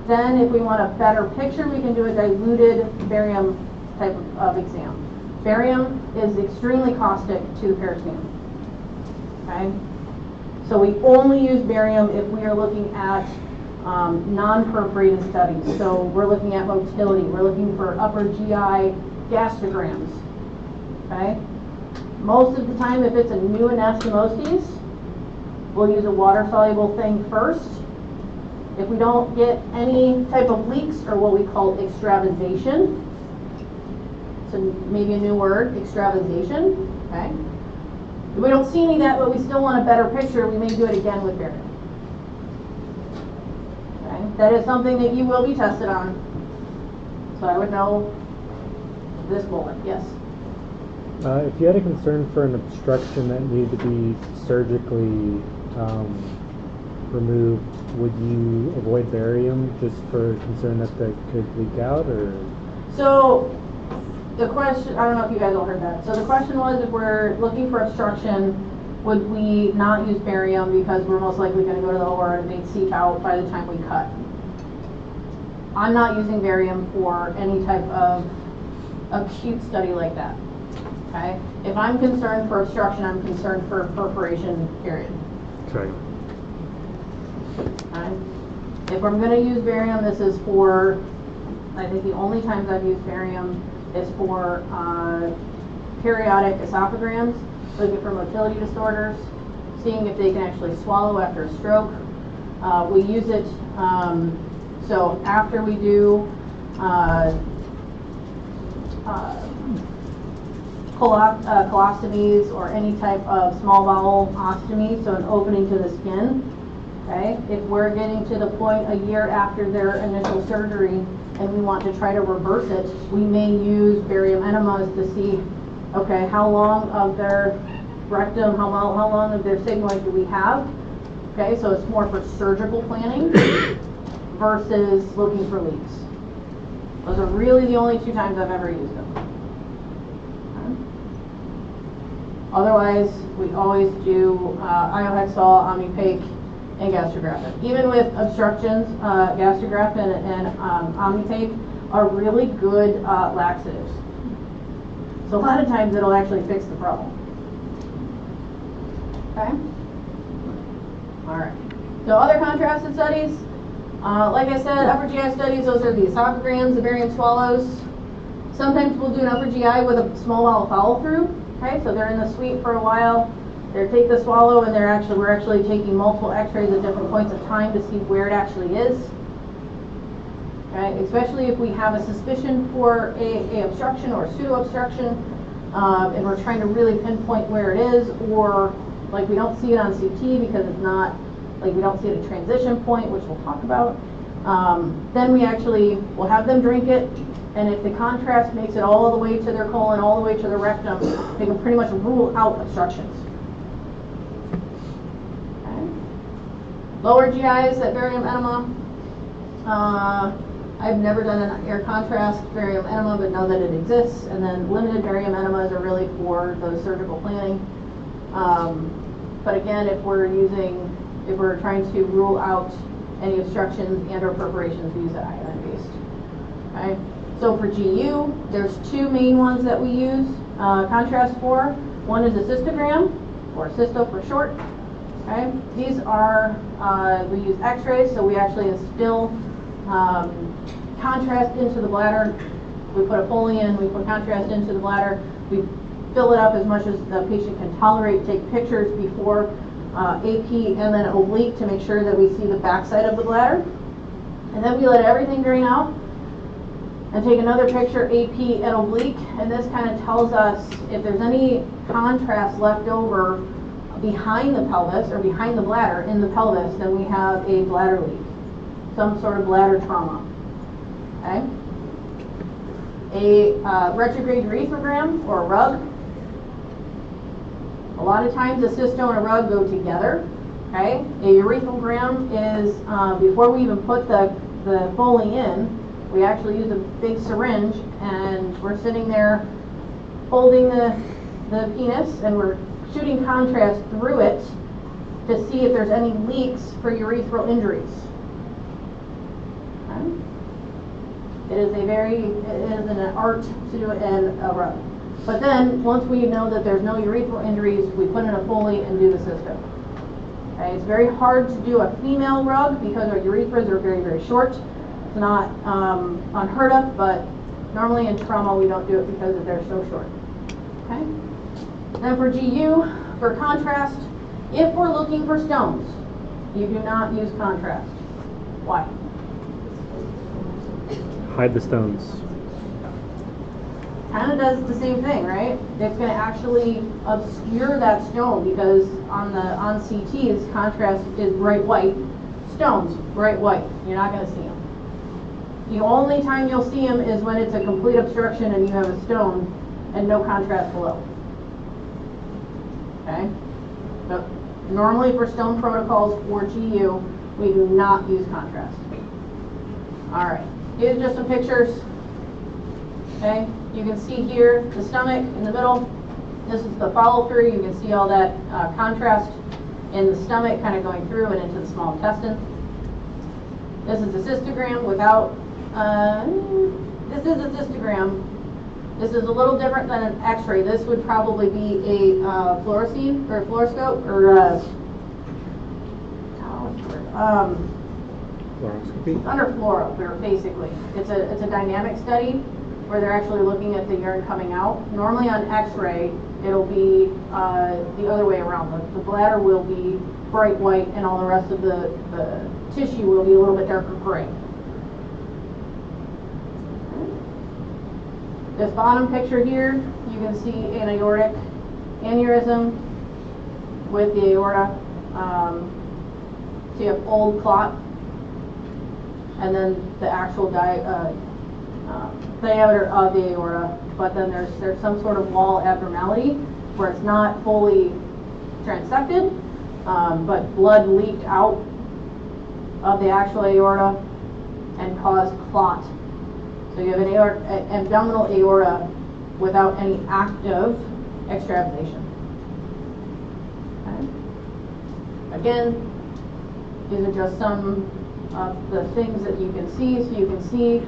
then if we want a better picture, we can do a diluted barium type of exam. Barium is extremely caustic to the peritoneum. Okay? So we only use barium if we are looking at non-perforated studies. So we're looking at motility. We're looking for upper GI gastrograms. Okay? Most of the time, if it's a new anastomoses, we'll use a water-soluble thing first. If we don't get any type of leaks or what we call extravasation, so maybe a new word, extravasation, okay? If we don't see any of that, but we still want a better picture, we may do it again with barium. Okay? That is something that you will be tested on. So I would know this bullet, yes? If you had a concern for an obstruction that needed to be surgically removed, would you avoid barium just for concern that that could leak out, or? So the question, I don't know if you guys all heard that. So the question was, if we're looking for obstruction, would we not use barium because we're most likely going to go to the OR and they'd seep out by the time we cut? I'm not using barium for any type of acute study like that. Okay? If I'm concerned for obstruction, I'm concerned for perforation, period. Okay. If I'm going to use barium, this is for, I think the only times I've used barium is for periodic esophagograms, looking for motility disorders, seeing if they can actually swallow after a stroke. We use it, so after we do colostomies or any type of small bowel ostomy, so an opening to the skin. Okay, if we're getting to the point a year after their initial surgery and we want to try to reverse it, we may use barium enemas to see, okay, how long of their rectum, how long of their sigmoid do we have? Okay, so it's more for surgical planning versus looking for leaks. Those are really the only 2 times I've ever used them. Okay. Otherwise, we always do iohexol, Omnipaque, and gastrografin. Even with obstructions, gastrografin and Omnipaque are really good laxatives. So a lot of times it'll actually fix the problem. Okay? Alright. So other contrasted studies, like I said, upper GI studies, those are the esophagograms, the barium swallows. Sometimes we'll do an upper GI with a small bowel follow-through. Okay, so they're in the suite for a while. They take the swallow, and we're actually taking multiple X-rays at different points of time to see where it actually is. Okay, especially if we have a suspicion for a obstruction or a pseudo-obstruction, and we're trying to really pinpoint where it is, or like we don't see it on CT because it's not, like we don't see it at transition point, which we'll talk about. Then we actually will have them drink it, and if the contrast makes it all the way to their colon, all the way to the rectum, they can pretty much rule out obstructions. Okay. Lower GIs at barium enema. I've never done an air contrast barium enema, but know that it exists. And then limited barium enemas are really for those surgical planning. But again, if we're trying to rule out any obstructions and or perforations, we use that iodine-based. Okay. So for GU, there's two main ones that we use contrast for. One is a cystogram, or cysto for short. Okay. These are, we use X-rays, so we actually instill contrast into the bladder. We put a Foley in, we put contrast into the bladder. We fill it up as much as the patient can tolerate, take pictures before AP and then oblique to make sure that we see the backside of the bladder. And then we let everything drain out and take another picture, AP and oblique, and this kind of tells us if there's any contrast left over behind the pelvis or behind the bladder in the pelvis, then we have a bladder leak, some sort of bladder trauma. Okay. A retrograde urethrogram or a RUG. A lot of times a cysto and a RUG go together. Okay. A urethrogram is before we even put the Foley in, we actually use a big syringe, and we're sitting there holding the penis, and we're shooting contrast through it to see if there's any leaks for urethral injuries. Okay. It is an art to do it in a RUG. But then, once we know that there's no urethral injuries, we put in a Foley and do the cysto. Okay, it's very hard to do a female RUG because our urethras are very, very short. It's not unheard of, but normally in trauma we don't do it because they're so short. Okay. Then for GU, for contrast, if we're looking for stones, you do not use contrast. Why? Hide the stones. Kind of does the same thing, right? It's going to actually obscure that stone because on CTs, contrast is bright white. Stones, bright white. You're not going to see them. The only time you'll see them is when it's a complete obstruction and you have a stone and no contrast below. Okay? But normally for stone protocols for GU, we do not use contrast. Alright, here's just some pictures. Okay, you can see here the stomach in the middle. This is the follow through. You can see all that contrast in the stomach kind of going through and into the small intestine. This is a cystogram without, this is a cystogram. This is a little different than an X-ray. This would probably be a fluorescein or fluoroscope or Fluoroscopy? under fluoro, basically. It's a dynamic study where they're actually looking at the urine coming out. Normally on X-ray, it'll be the other way around. The bladder will be bright white and all the rest of the tissue will be a little bit darker gray. This bottom picture here, you can see an aortic aneurysm with the aorta. So you have old clot, and then the actual diameter of the aorta. But then there's some sort of wall abnormality where it's not fully transected, but blood leaked out of the actual aorta and caused clot. So you have an abdominal aorta without any active extravasation. Okay. Again, these are just some of the things that you can see. So you can see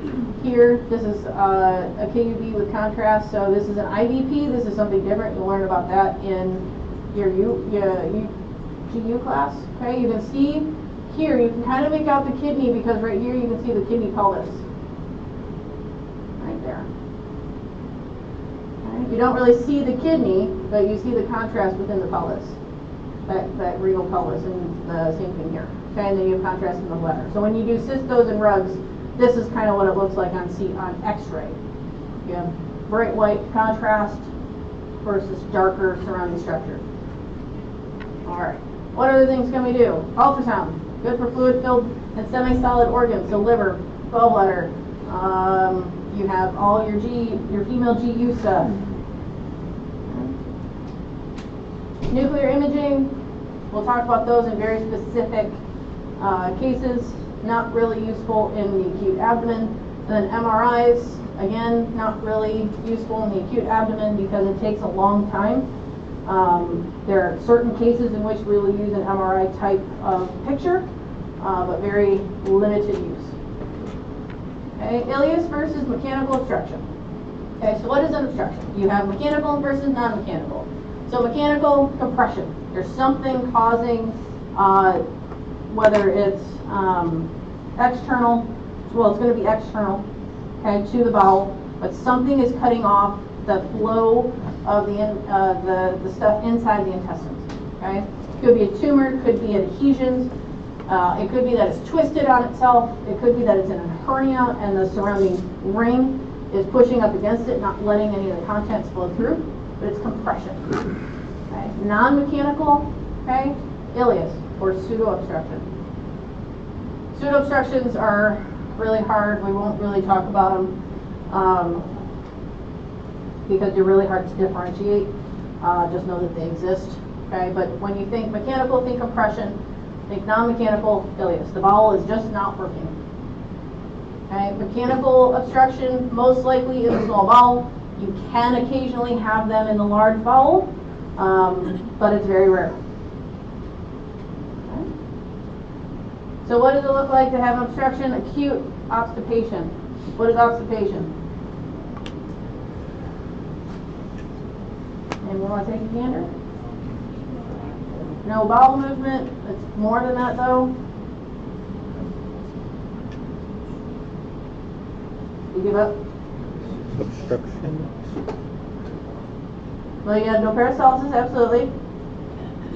here, this is a KUB with contrast. So this is an IVP. This is something different. You'll learn about that in your GU class. Okay, you can see here, you can kind of make out the kidney because right here you can see the kidney pelvis. Right there. Okay. You don't really see the kidney, but you see the contrast within the pelvis, that renal pelvis, and the same thing here. Okay, and then you have contrast in the bladder. So when you do cystos and rugs, this is kind of what it looks like on X-ray. You have bright white contrast versus darker surrounding structure. All right. What other things can we do? Ultrasound, good for fluid-filled and semi-solid organs, so liver, gallbladder. You have all your female GU stuff. Nuclear imaging, we'll talk about those in very specific cases, not really useful in the acute abdomen. And then MRIs, again, not really useful in the acute abdomen because it takes a long time. There are certain cases in which we will use an MRI type of picture, but very limited use. Okay, ileus versus mechanical obstruction. Okay, so what is an obstruction? You have mechanical versus non-mechanical. So mechanical compression. There's something causing, whether it's external, well, it's going to be external, okay, to the bowel, but something is cutting off the flow of the stuff inside the intestines. Okay, could be a tumor, could be adhesions. It could be that it's twisted on itself. It could be that it's in a hernia and the surrounding ring is pushing up against it, not letting any of the contents flow through, but it's compression. Okay. Non-mechanical, okay, ileus or pseudo-obstruction. Pseudo-obstructions are really hard. We won't really talk about them because they're really hard to differentiate. Just know that they exist. Okay, but when you think mechanical, think compression. Think non-mechanical, ileus. The bowel is just not working. Okay, mechanical obstruction, most likely in the small bowel. You can occasionally have them in the large bowel, but it's very rare. Okay. So what does it look like to have an obstruction? Acute obstipation. What is obstipation? Anyone want to take a gander? No bowel movement. It's more than that though. You give up? Obstruction. Well, you have no peristalsis, absolutely.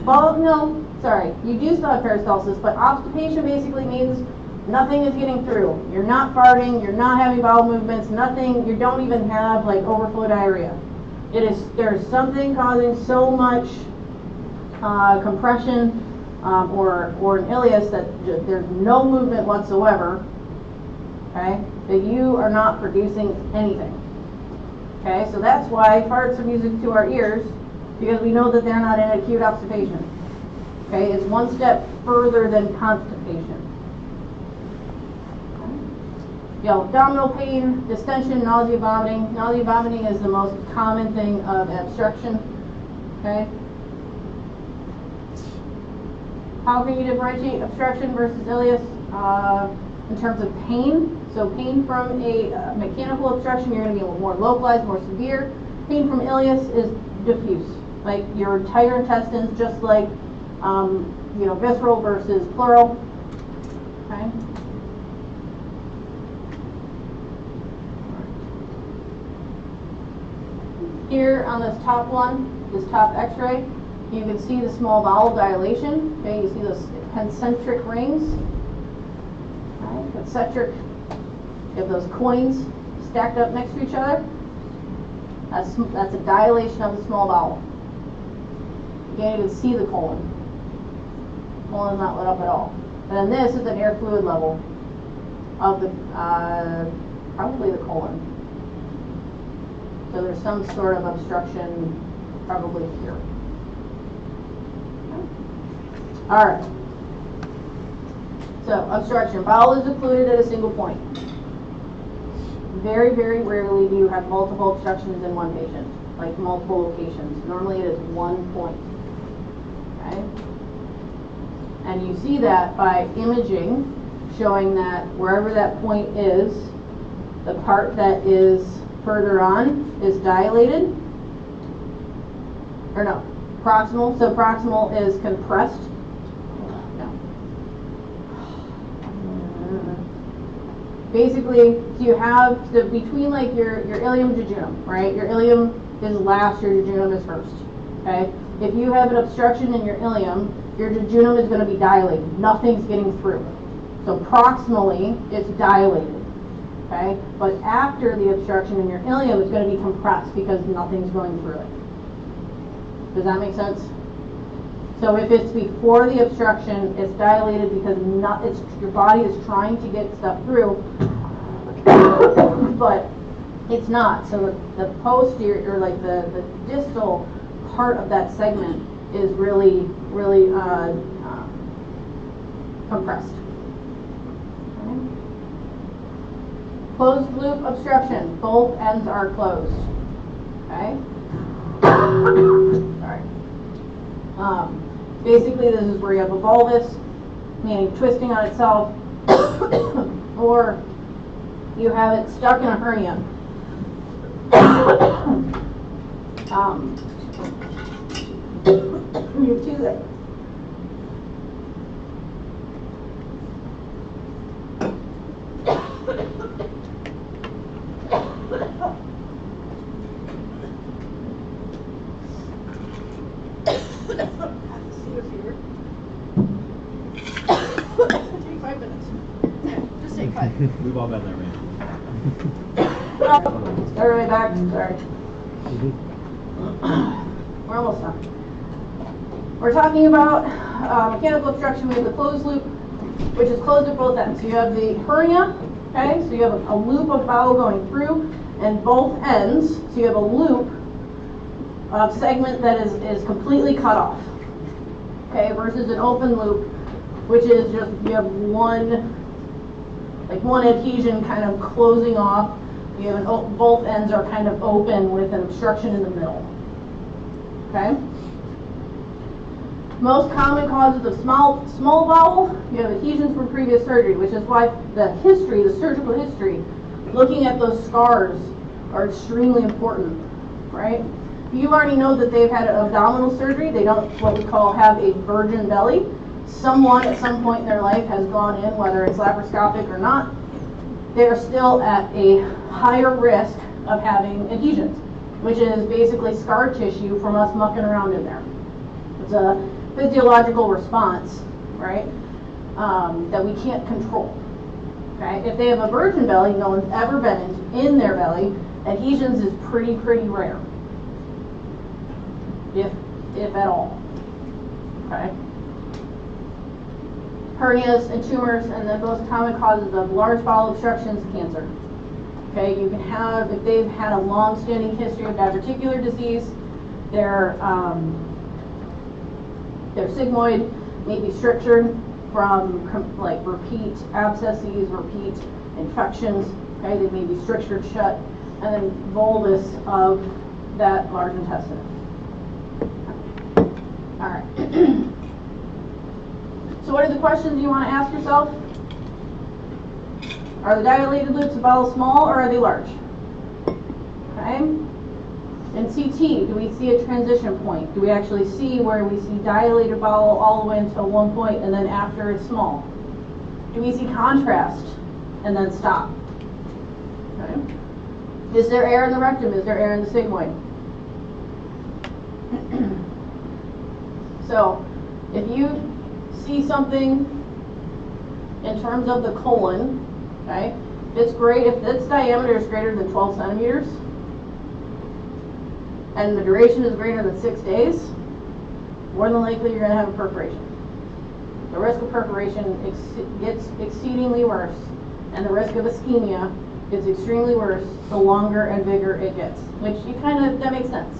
Well, no, sorry. You do still have peristalsis, but obstipation basically means nothing is getting through. You're not farting, you're not having bowel movements, nothing, you don't even have like overflow diarrhea. There's something causing so much compression or an ileus that there's no movement whatsoever, okay, that you are not producing anything. Okay, so that's why farts are music to our ears, because we know that they're not in acute obstipation. Okay, it's one step further than constipation. You have abdominal pain, distension, nausea, vomiting. Nausea, vomiting is the most common thing of obstruction. Okay. How can you differentiate obstruction versus ileus in terms of pain? So pain from a mechanical obstruction, you're going to be more localized, more severe. Pain from ileus is diffuse, like your entire intestines, just like visceral versus pleural. Okay. Here on this top one, this top X-ray, you can see the small bowel dilation. Okay, you see those concentric rings. Right, concentric. You have those coins stacked up next to each other. That's a dilation of the small bowel. You can't even see the colon. The colon is not lit up at all. And then this is an air fluid level of the probably the colon. So there's some sort of obstruction probably here. All right. So obstruction. Bowel is occluded at a single point. Very, very rarely do you have multiple obstructions in one patient, like multiple locations. Normally it is one point. Okay? And you see that by imaging, showing that wherever that point is, the part that is further on is dilated. Or no, proximal. So proximal is compressed. Basically, so you have between like your ileum jejunum, right? Your ileum is last, your jejunum is first, okay? If you have an obstruction in your ileum, your jejunum is going to be dilated. Nothing's getting through. So proximally, it's dilated, okay? But after the obstruction in your ileum, it's going to be compressed because nothing's going through it. Does that make sense? So if it's before the obstruction, it's dilated because your body is trying to get stuff through, but it's not. So the posterior, or like the distal part of that segment is really compressed. Okay. Closed loop obstruction. Both ends are closed. Okay. Sorry. Basically, this is where you have a volvulus, meaning twisting on itself, or you have it stuck in a hernia. You have two there. Take 5 minutes. Just take 5. We've all been there, man. Everybody back? Sorry. We're almost done. We're talking about mechanical obstruction. We have the closed loop, which is closed at both ends. So you have the hernia, okay? So you have a loop of bowel going through, and both ends. So you have a loop of segment that is completely cut off, okay? Versus an open loop, which is just you have one adhesion kind of closing off. You have both ends are kind of open with an obstruction in the middle. Okay. Most common causes of small bowel, you have adhesions from previous surgery, which is why the surgical history, looking at those scars are extremely important, right? You already know that they've had abdominal surgery. They don't what we call have a virgin belly. Someone at some point in their life has gone in, whether it's laparoscopic or not, they're still at a higher risk of having adhesions, which is basically scar tissue from us mucking around in there. It's a physiological response, right, that we can't control. Okay, if they have a virgin belly, no one's ever been in their belly, adhesions is pretty rare, if at all. Okay. Hernias and tumors, and the most common causes of large bowel obstructions, cancer. Okay, you can have, if they've had a long-standing history of diverticular disease, their sigmoid may be strictured from like repeat abscesses, repeat infections. Okay, they may be strictured shut, and then volvulus of that large intestine. All right. So what are the questions you want to ask yourself? Are the dilated loops of bowel small or are they large? Okay. In CT, do we see a transition point? Do we actually see where we see dilated bowel all the way until one point and then after it's small? Do we see contrast and then stop? Okay. Is there air in the rectum? Is there air in the sigmoid? So, if you see something in terms of the colon, okay, it's great if its diameter is greater than 12 centimeters and the duration is greater than 6 days, more than likely you're going to have a perforation. The risk of perforation gets exceedingly worse, and the risk of ischemia gets extremely worse the longer and bigger it gets, which that makes sense.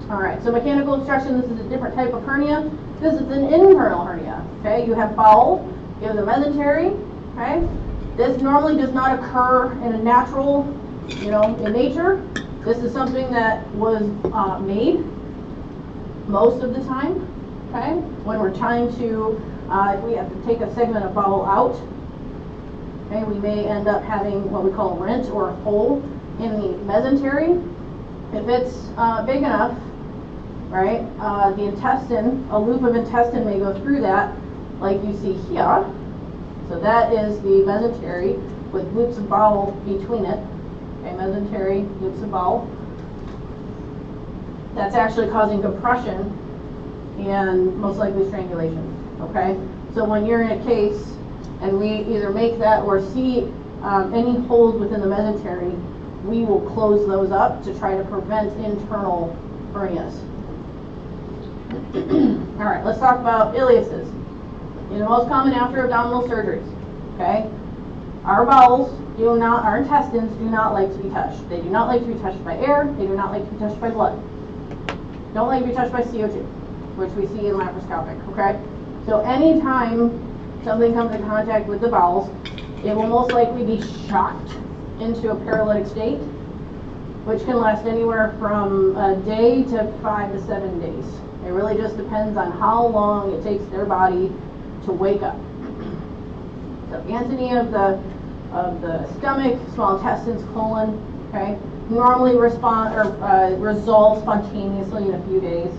All right, so mechanical obstruction, this is a different type of hernia. This is an internal hernia, okay? You have bowel, you have the mesentery, okay? This normally does not occur in a natural, in nature. This is something that was made most of the time, okay? When we're trying to, if we have to take a segment of bowel out, okay, we may end up having what we call a rent or a hole in the mesentery. If it's big enough, right, the intestine, a loop of intestine may go through that, like you see here. So that is the mesentery with loops of bowel between it. okay, mesentery loops of bowel. That's actually causing compression and most likely strangulation, okay? So when you're in a case and we either make that or see any holes within the mesentery, we will close those up to try to prevent internal hernias. All right, let's talk about ileuses. These are the most common after abdominal surgeries, okay? Our bowels our intestines do not like to be touched. They do not like to be touched by air. They do not like to be touched by blood. Don't like to be touched by CO2, which we see in laparoscopic, okay? So anytime something comes in contact with the bowels, it will most likely be shocked into a paralytic state, which can last anywhere from a day to 5 to 7 days. It really just depends on how long it takes their body to wake up. So antony of the stomach, small intestines, colon, okay, normally resolve spontaneously in a few days.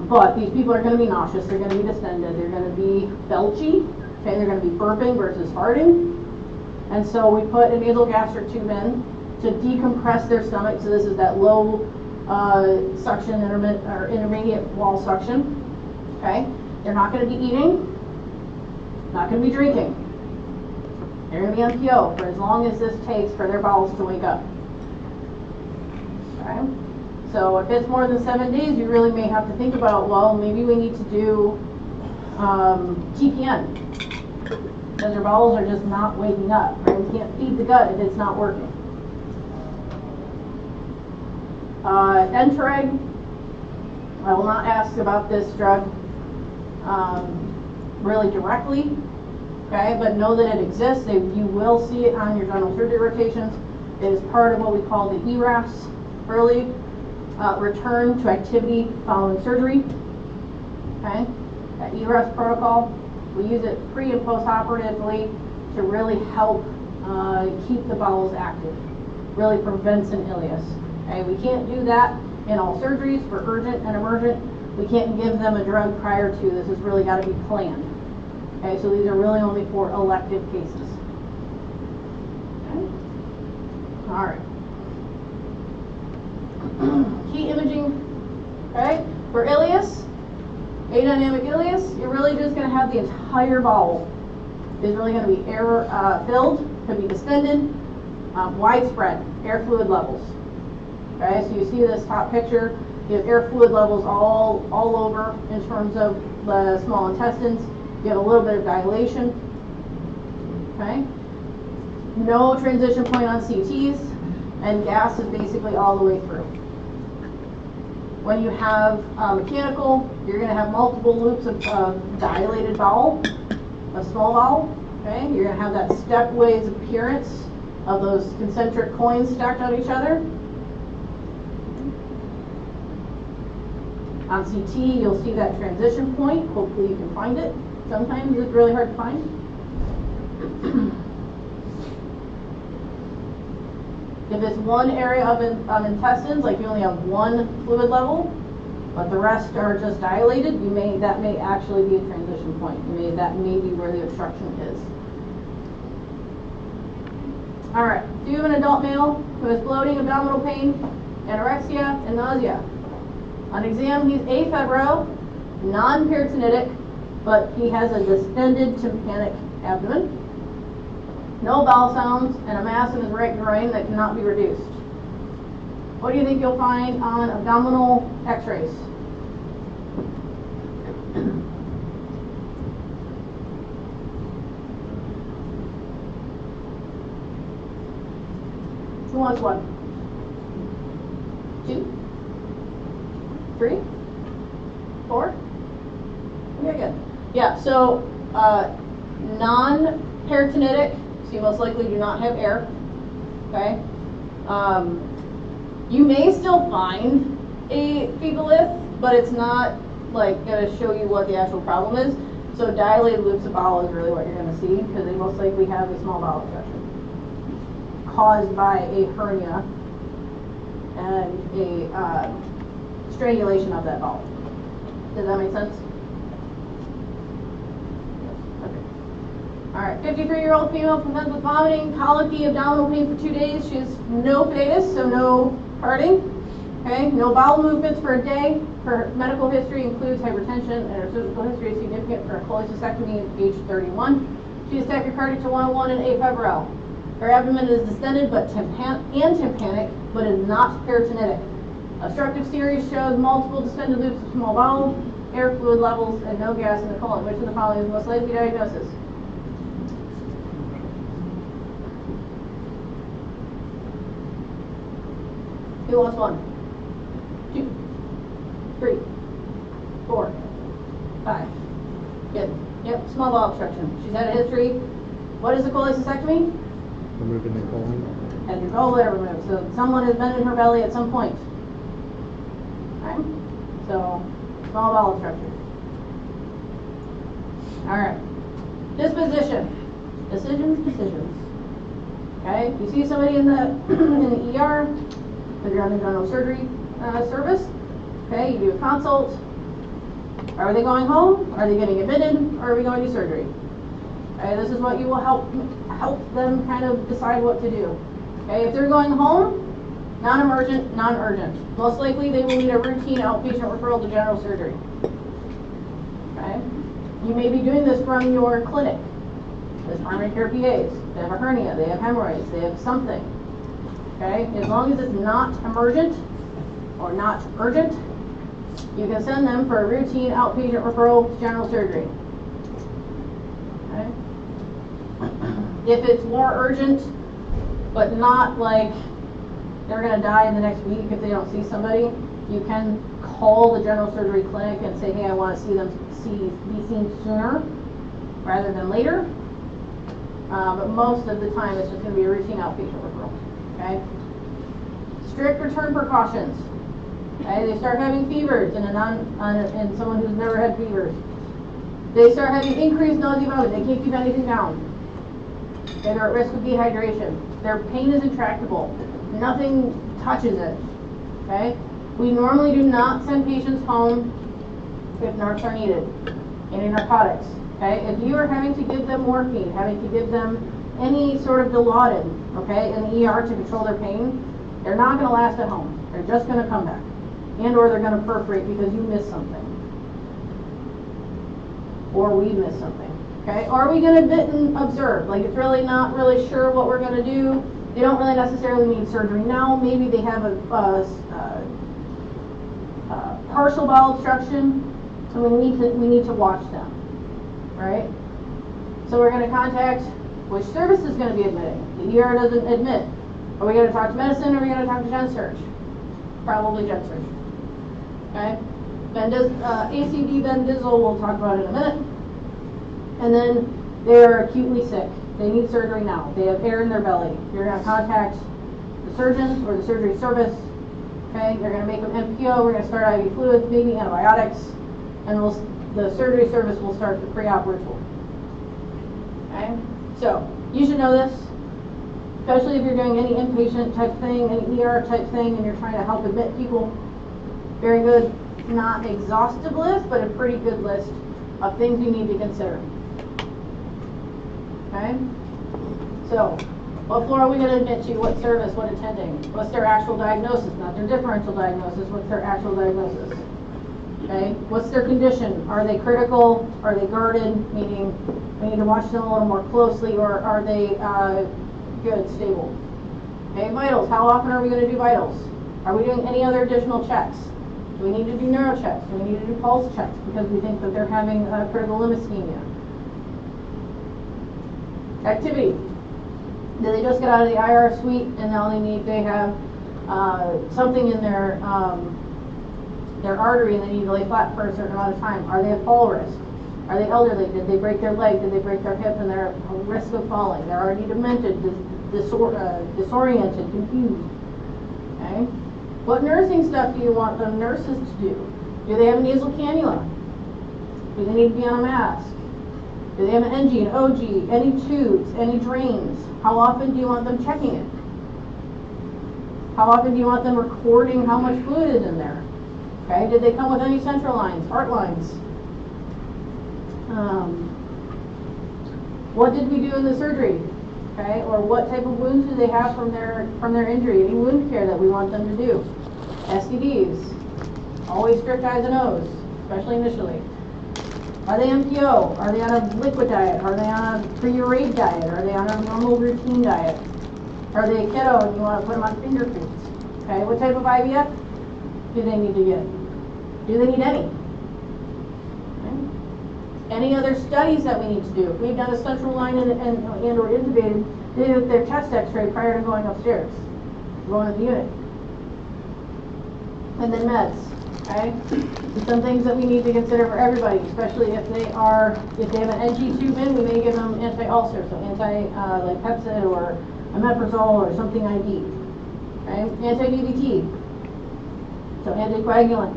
But these people are going to be nauseous, they're going to be distended, they're going to be belchy, okay, they're going to be burping versus farting. And so we put a nasogastric tube in to decompress their stomach. So this is that low suction, intermediate wall suction, okay? They're not going to be eating, not going to be drinking. They're going to be on PO for as long as this takes for their bowels to wake up. Okay? So if it's more than 7 days, you really may have to think about, well, maybe we need to do TPN. Because their bowels are just not waking up. Right? We can't feed the gut if it's not working. Entereg, I will not ask about this drug really directly. Okay, but know that it exists. You will see it on your general surgery rotations. It is part of what we call the ERAS, early return to activity following surgery. Okay, that ERAS protocol, we use it pre and post operatively to really help keep the bowels active, really prevents an ileus. Okay, we can't do that in all surgeries for urgent and emergent. We can't give them a drug prior to. This has really got to be planned. Okay, so these are really only for elective cases. Okay. All right. Key imaging, okay? For ileus, adynamic ileus, you're really just going to have the entire bowel is really going to be air filled, could be distended, widespread air fluid levels. Okay, so you see this top picture, you have air fluid levels all over in terms of the small intestines. You have a little bit of dilation, okay? No transition point on CTs, and gas is basically all the way through. When you have mechanical, you're going to have multiple loops of dilated bowel, a small bowel, okay? You're going to have that stepways appearance of those concentric coins stacked on each other. On CT, you'll see that transition point. Hopefully you can find it. Sometimes it's really hard to find. If it's one area of intestines, like you only have one fluid level, but the rest are just dilated, that may actually be a transition point. That may be where the obstruction is. All right, do you have an adult male who has bloating, abdominal pain, anorexia, and nausea? On exam, he's afebrile, non-peritonitic, but he has a distended tympanic abdomen, no bowel sounds, and a mass in his right groin that cannot be reduced. What do you think you'll find on abdominal x-rays? Who wants one? 2? 3? 4? Okay, good. Yeah, so non-peritonitic, so you most likely do not have air, okay? You may still find a fecalith, but it's not like going to show you what the actual problem is. So dilated loops of bowel is really what you're going to see, because they most likely have a small bowel obstruction caused by a hernia and a strangulation of that bowel. Does that make sense? Okay. Alright, 53-year-old female presents with vomiting, colicky, abdominal pain for 2 days. She has no phagus, so no farting. Okay, no bowel movements for a day. Her medical history includes hypertension, and her surgical history is significant for a cholecystectomy at age 31. She is tachycardic to 101 and afebrile. Her abdomen is distended and tympanic, but is not peritonitic. Obstructive series shows multiple distended loops of small bowel, air fluid levels, and no gas in the colon. Which of the following is most likely diagnosis? Who wants 1, 2, 3, 4, 5. Good. Yep, small bowel obstruction. She's had a history. What is a cholecystectomy? Removing the colon. Had your gallbladder removed. So someone has been in her belly at some point. Alright? So, small bowel obstruction. Alright. Disposition. Decisions. Okay? You see somebody in the in the ER, because you're on the general surgery service. Okay, you do a consult. Are they going home? Are they getting admitted? Or are we going to surgery? Okay, this is what you will help them kind of decide what to do. Okay, if they're going home, non-emergent, non-urgent. Most likely they will need a routine outpatient referral to general surgery. Okay, you may be doing this from your clinic. There's primary care PAs. They have a hernia. They have hemorrhoids. They have something. Okay, as long as it's not emergent or not urgent, you can send them for a routine outpatient referral to general surgery. Okay. If it's more urgent, but not like they're going to die in the next week if they don't see somebody, you can call the general surgery clinic and say, hey, I want to see them be seen sooner rather than later. But most of the time, it's just going to be a routine outpatient referral. Okay. Strict return precautions. Okay. They start having fevers in someone who's never had fevers. They start having increased nausea and vomiting. They can't keep anything down. Okay. They're at risk of dehydration. Their pain is intractable. Nothing touches it. Okay. We normally do not send patients home if narcs are needed. Any narcotics. Okay. If you are having to give them morphine, having to give them any sort of Dilaudid, okay, in the ER to control their pain, they're not going to last at home. They're just going to come back. And or they're going to perforate because you missed something. Or we missed something. Okay? Are we going to admit and observe? Like, it's really not really sure what we're going to do. They don't really necessarily need surgery now. Maybe they have a partial bowel obstruction, and we need to watch them. Right? So we're going to contact which service is going to be admitting. The ER doesn't admit. Are we going to talk to medicine or are we going to talk to gen surg? Probably gen surg. Okay? ACD Bendizzle we'll talk about in a minute. And then they're acutely sick. They need surgery now. They have air in their belly. You're going to contact the surgeon or the surgery service. Okay? You're going to make them NPO. We're going to start IV fluids, maybe antibiotics, and the surgery service will start the pre-op ritual. Okay? So, you should know this, especially if you're doing any inpatient type thing, any ER type thing, and you're trying to help admit people. Very good, not exhaustive list, but a pretty good list of things you need to consider. Okay? So, what floor are we going to admit to? What service? What attending? What's their actual diagnosis? Not their differential diagnosis. What's their actual diagnosis? Okay? What's their condition? Are they critical? Are they guarded? Meaning we need to watch them a little more closely, or are they good, stable? Okay, vitals. How often are we going to do vitals? Are we doing any other additional checks? Do we need to do neuro checks? Do we need to do pulse checks because we think that they're having critical limb ischemia? Activity. Did they just get out of the IR suite and now they have something in their artery and they need to lay flat for a certain amount of time? Are they at fall risk? Are they elderly? Did they break their leg? Did they break their hip and they're at risk of falling? They're already demented, disoriented, confused. Okay? What nursing stuff do you want the nurses to do? Do they have a nasal cannula? Do they need to be on a mask? Do they have an NG, an OG, any tubes, any drains? How often do you want them checking it? How often do you want them recording how much fluid is in there? Okay, did they come with any central lines, art lines? What did we do in the surgery? Okay, or what type of wounds do they have from their injury? Any wound care that we want them to do? STDs, always strict I's and O's, especially initially. Are they MPO? Are they on a liquid diet? Are they on a pre-urate diet? Are they on a normal routine diet? Are they keto and you want to put them on finger foods? Okay, what type of IVF do they need to get? Do they need any? Any other studies that we need to do? If we've done a central line and or intubated, they do their chest x-ray prior to going upstairs, going to the unit. And then meds, okay? Some things that we need to consider for everybody, especially if they have an NG tube in, we may give them anti-ulcer, so like Pepcid or omeprazole or something IV, okay? Anti-BVT, so anticoagulant.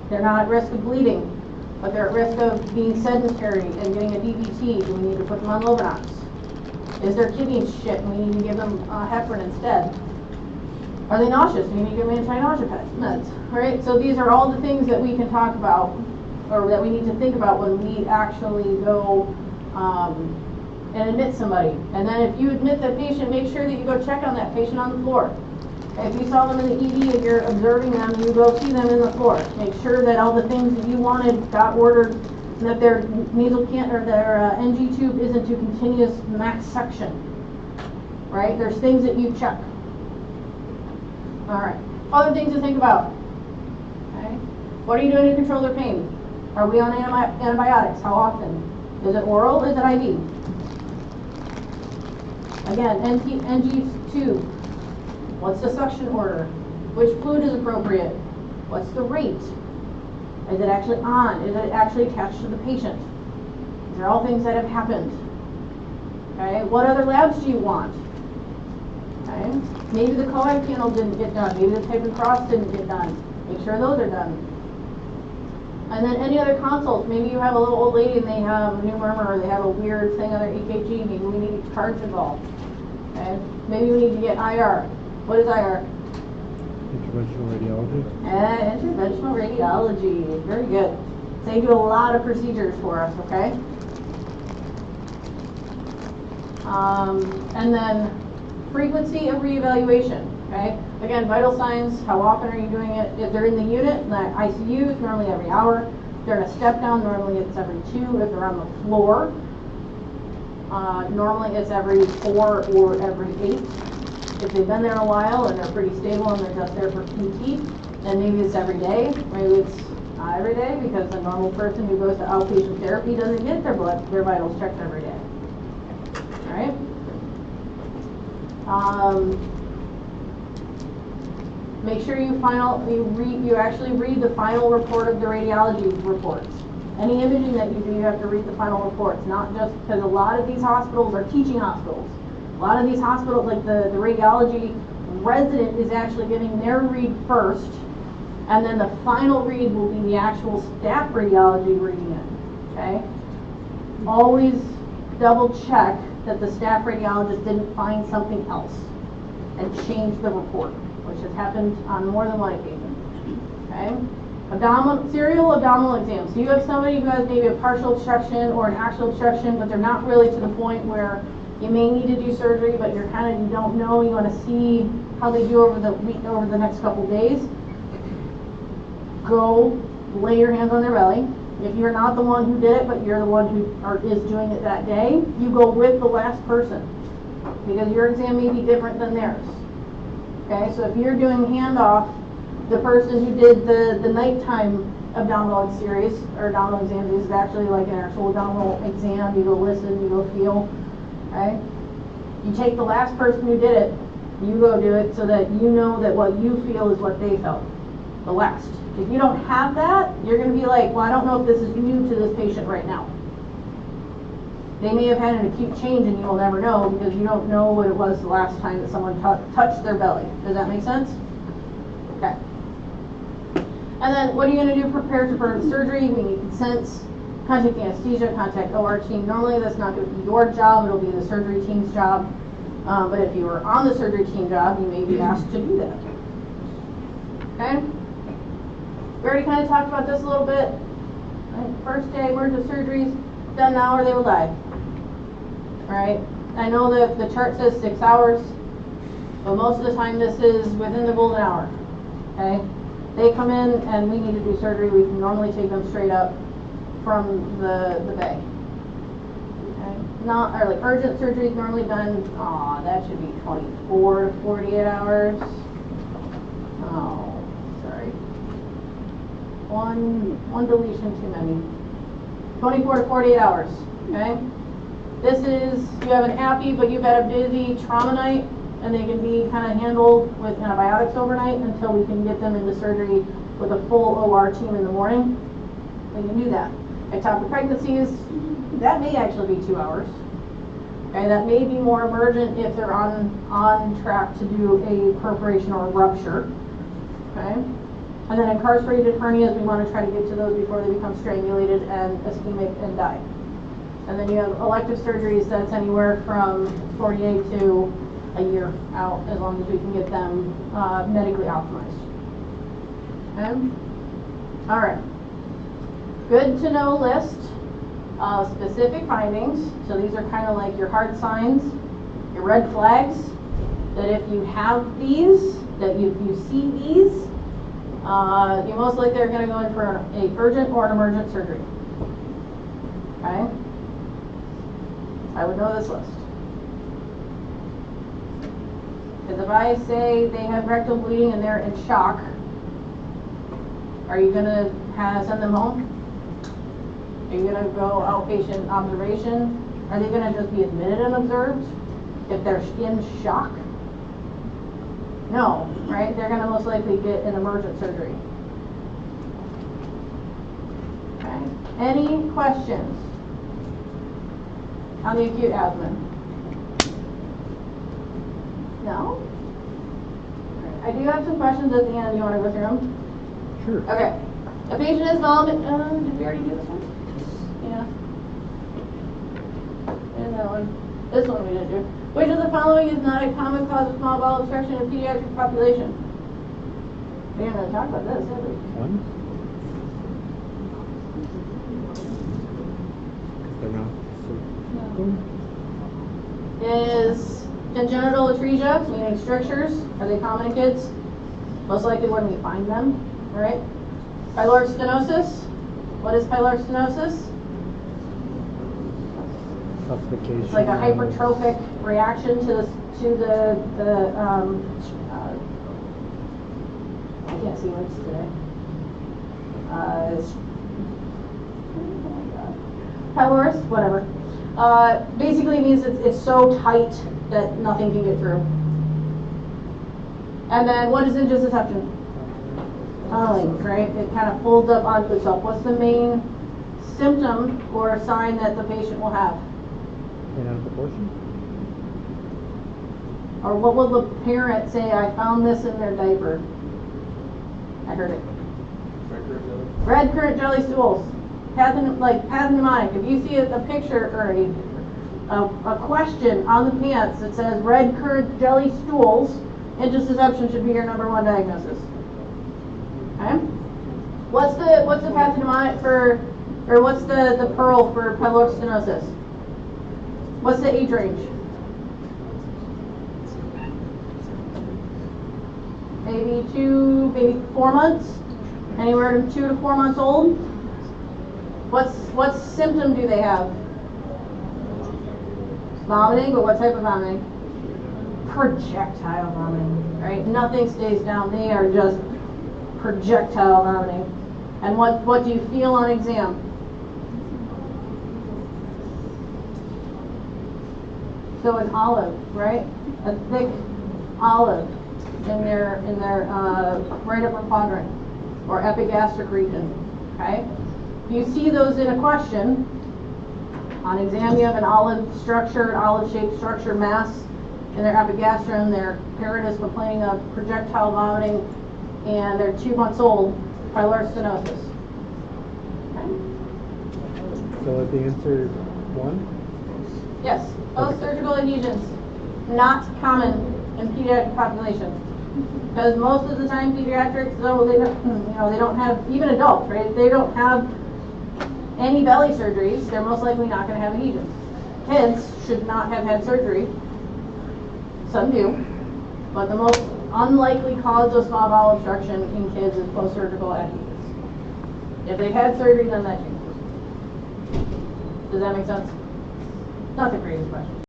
They're not at risk of bleeding, but they're at risk of being sedentary and getting a DVT. Do we need to put them on Lovenox? Is their kidney shit and we need to give them heparin instead? Are they nauseous? Do we need to give them anti-nausea meds? Right? So these are all the things that we can talk about, or that we need to think about when we actually go and admit somebody. And then if you admit that patient, make sure that you go check on that patient on the floor. If you saw them in the ED and you're observing them, you go see them in the floor. Make sure that all the things that you wanted got ordered, and that their nasal or their NG tube isn't to continuous max suction. Right? There's things that you check. All right. Other things to think about. Okay. What are you doing to control their pain? Are we on antibiotics? How often? Is it oral? Is it IV? Again, NG tube. What's the suction order? Which fluid is appropriate? What's the rate? Is it actually on? Is it actually attached to the patient? These are all things that have happened. Okay, what other labs do you want? Okay, maybe the coag panel didn't get done. Maybe the type and cross didn't get done. Make sure those are done. And then any other consults. Maybe you have a little old lady and they have a new murmur, or they have a weird thing on their EKG. Maybe we need cards involved. Okay, maybe we need to get IR. What is IR? Interventional radiology. Interventional radiology. Very good. So they do a lot of procedures for us, okay? And then frequency of reevaluation, okay? Again, vital signs, how often are you doing it? If they're in the unit, in the ICU, it's normally every hour. If they're in a step down, normally it's every 2. If they're on the floor, normally it's every 4 or every 8. If they've been there a while and they're pretty stable and they're just there for QT, then maybe it's every day. Maybe it's not every day, because a normal person who goes to outpatient therapy doesn't get their vitals checked every day. All right. Make sure you actually read the final report of the radiology reports. Any imaging that you do, you have to read the final reports, not just because a lot of these hospitals are teaching hospitals. A lot of these hospitals, like the radiology resident is actually getting their read first, and then the final read will be the actual staff radiology reading it, okay? Always double check that the staff radiologist didn't find something else and change the report, which has happened on more than one occasion, okay? Serial abdominal exams. So you have somebody who has maybe a partial obstruction or an actual obstruction, but they're not really to the point where you may need to do surgery, but you don't know. You want to see how they do over the next couple days. Go lay your hands on their belly. If you're not the one who did it, but you're the one who is doing it that day, you go with the last person, because your exam may be different than theirs. Okay, so if you're doing handoff, the person who did the nighttime abdominal series or abdominal exam is actually like an actual abdominal exam. You go listen, you go feel. Okay? You take the last person who did it, you go do it, so that you know that what you feel is what they felt. The last. If you don't have that, you're going to be like, well, I don't know if this is new to this patient right now. They may have had an acute change and you'll never know, because you don't know what it was the last time that someone touched their belly. Does that make sense? Okay. And then what are you going to do? Prepare for surgery. We need consents. Contact the anesthesia, contact OR team. Normally that's not going to be your job, it'll be the surgery team's job. But if you were on the surgery team job, you may be asked to do that. Okay? We already kind of talked about this a little bit. Right? First day, emergent surgeries. done now or they will die. Alright? I know that the chart says 6 hours, but most of the time this is within the golden hour. Okay? They come in and we need to do surgery. We can normally take them straight up from the bay. Okay? Not, or like urgent surgery is normally done, that should be 24 to 48 hours. Oh, sorry. One deletion too many. 24 to 48 hours, okay? This is, you have an appy, but you've had a busy trauma night, and they can be kind of handled with antibiotics overnight until we can get them into surgery with a full OR team in the morning. We can do that. Ectopic pregnancies, that may actually be 2 hours. Okay, that may be more emergent if they're on track to do a perforation or a rupture. Okay? And then incarcerated hernias, we want to try to get to those before they become strangulated and ischemic and die. And then you have elective surgeries that's anywhere from 48 to a year out, as long as we can get them medically optimized. Okay? All right. Good to know list of specific findings. So these are kind of like your hard signs, your red flags, that if you have these, that if you see these, you most likely are going to go in for an urgent or an emergent surgery. Okay? I would know this list. Because if I say they have rectal bleeding and they're in shock, are you going to send them home? Are you going to go outpatient observation? Are they going to just be admitted and observed if they're in shock? No, right? They're going to most likely get an emergent surgery. Okay. Any questions on the acute abdomen? No? I do have some questions at the end. You want to go through them? Sure. Okay. A patient is development. Did we already do this one? Yeah. And that one. This one we didn't do. Which of the following is not a common cause of small bowel obstruction in pediatric population? We didn't really talk about this, did we? One. They're not. Is congenital atresia, meaning strictures, are they common in kids? Most likely when we find them, right? Pyloric stenosis. What is pyloric stenosis? Suffocation. It's like a hypertrophic reaction to the I can't see words today. Pylorus, whatever. Basically means it's so tight that nothing can get through. And then what is intussusception? Tunneling, right? It kind of folds up onto itself. What's the main symptom or sign that the patient will have? And out of proportion? Or what will the parent say, I found this in their diaper? I heard it. Red currant jelly stools. Pathognomonic. If you see a picture or a question on the pants that says red currant jelly stools, intussusception should be your #1 diagnosis. Okay? What's the pathognomonic for, or what's the pearl for pyloric stenosis? What's the age range? Maybe 4 months? Anywhere from 2 to 4 months old? What symptom do they have? Vomiting, but what type of vomiting? Projectile vomiting, right? Nothing stays down. They are just projectile vomiting. And what do you feel on exam? So an olive, right? A thick olive in their right upper quadrant or epigastric region. Okay? If you see those in a question, on exam you have an olive-shaped structure mass in their epigastrium. Their parent is complaining of projectile vomiting, and they're 2 months old. Pyloric stenosis. Okay? So the answer 1? Yes, post-surgical adhesions, not common in pediatric population, because most of the time pediatrics, though they don't have, even adults, right? They don't have any belly surgeries, they're most likely not going to have adhesions. Kids should not have had surgery. Some do, but the most unlikely cause of small bowel obstruction in kids is post-surgical adhesions. If they've had surgery, then that changes. Does that make sense? Not the greatest question.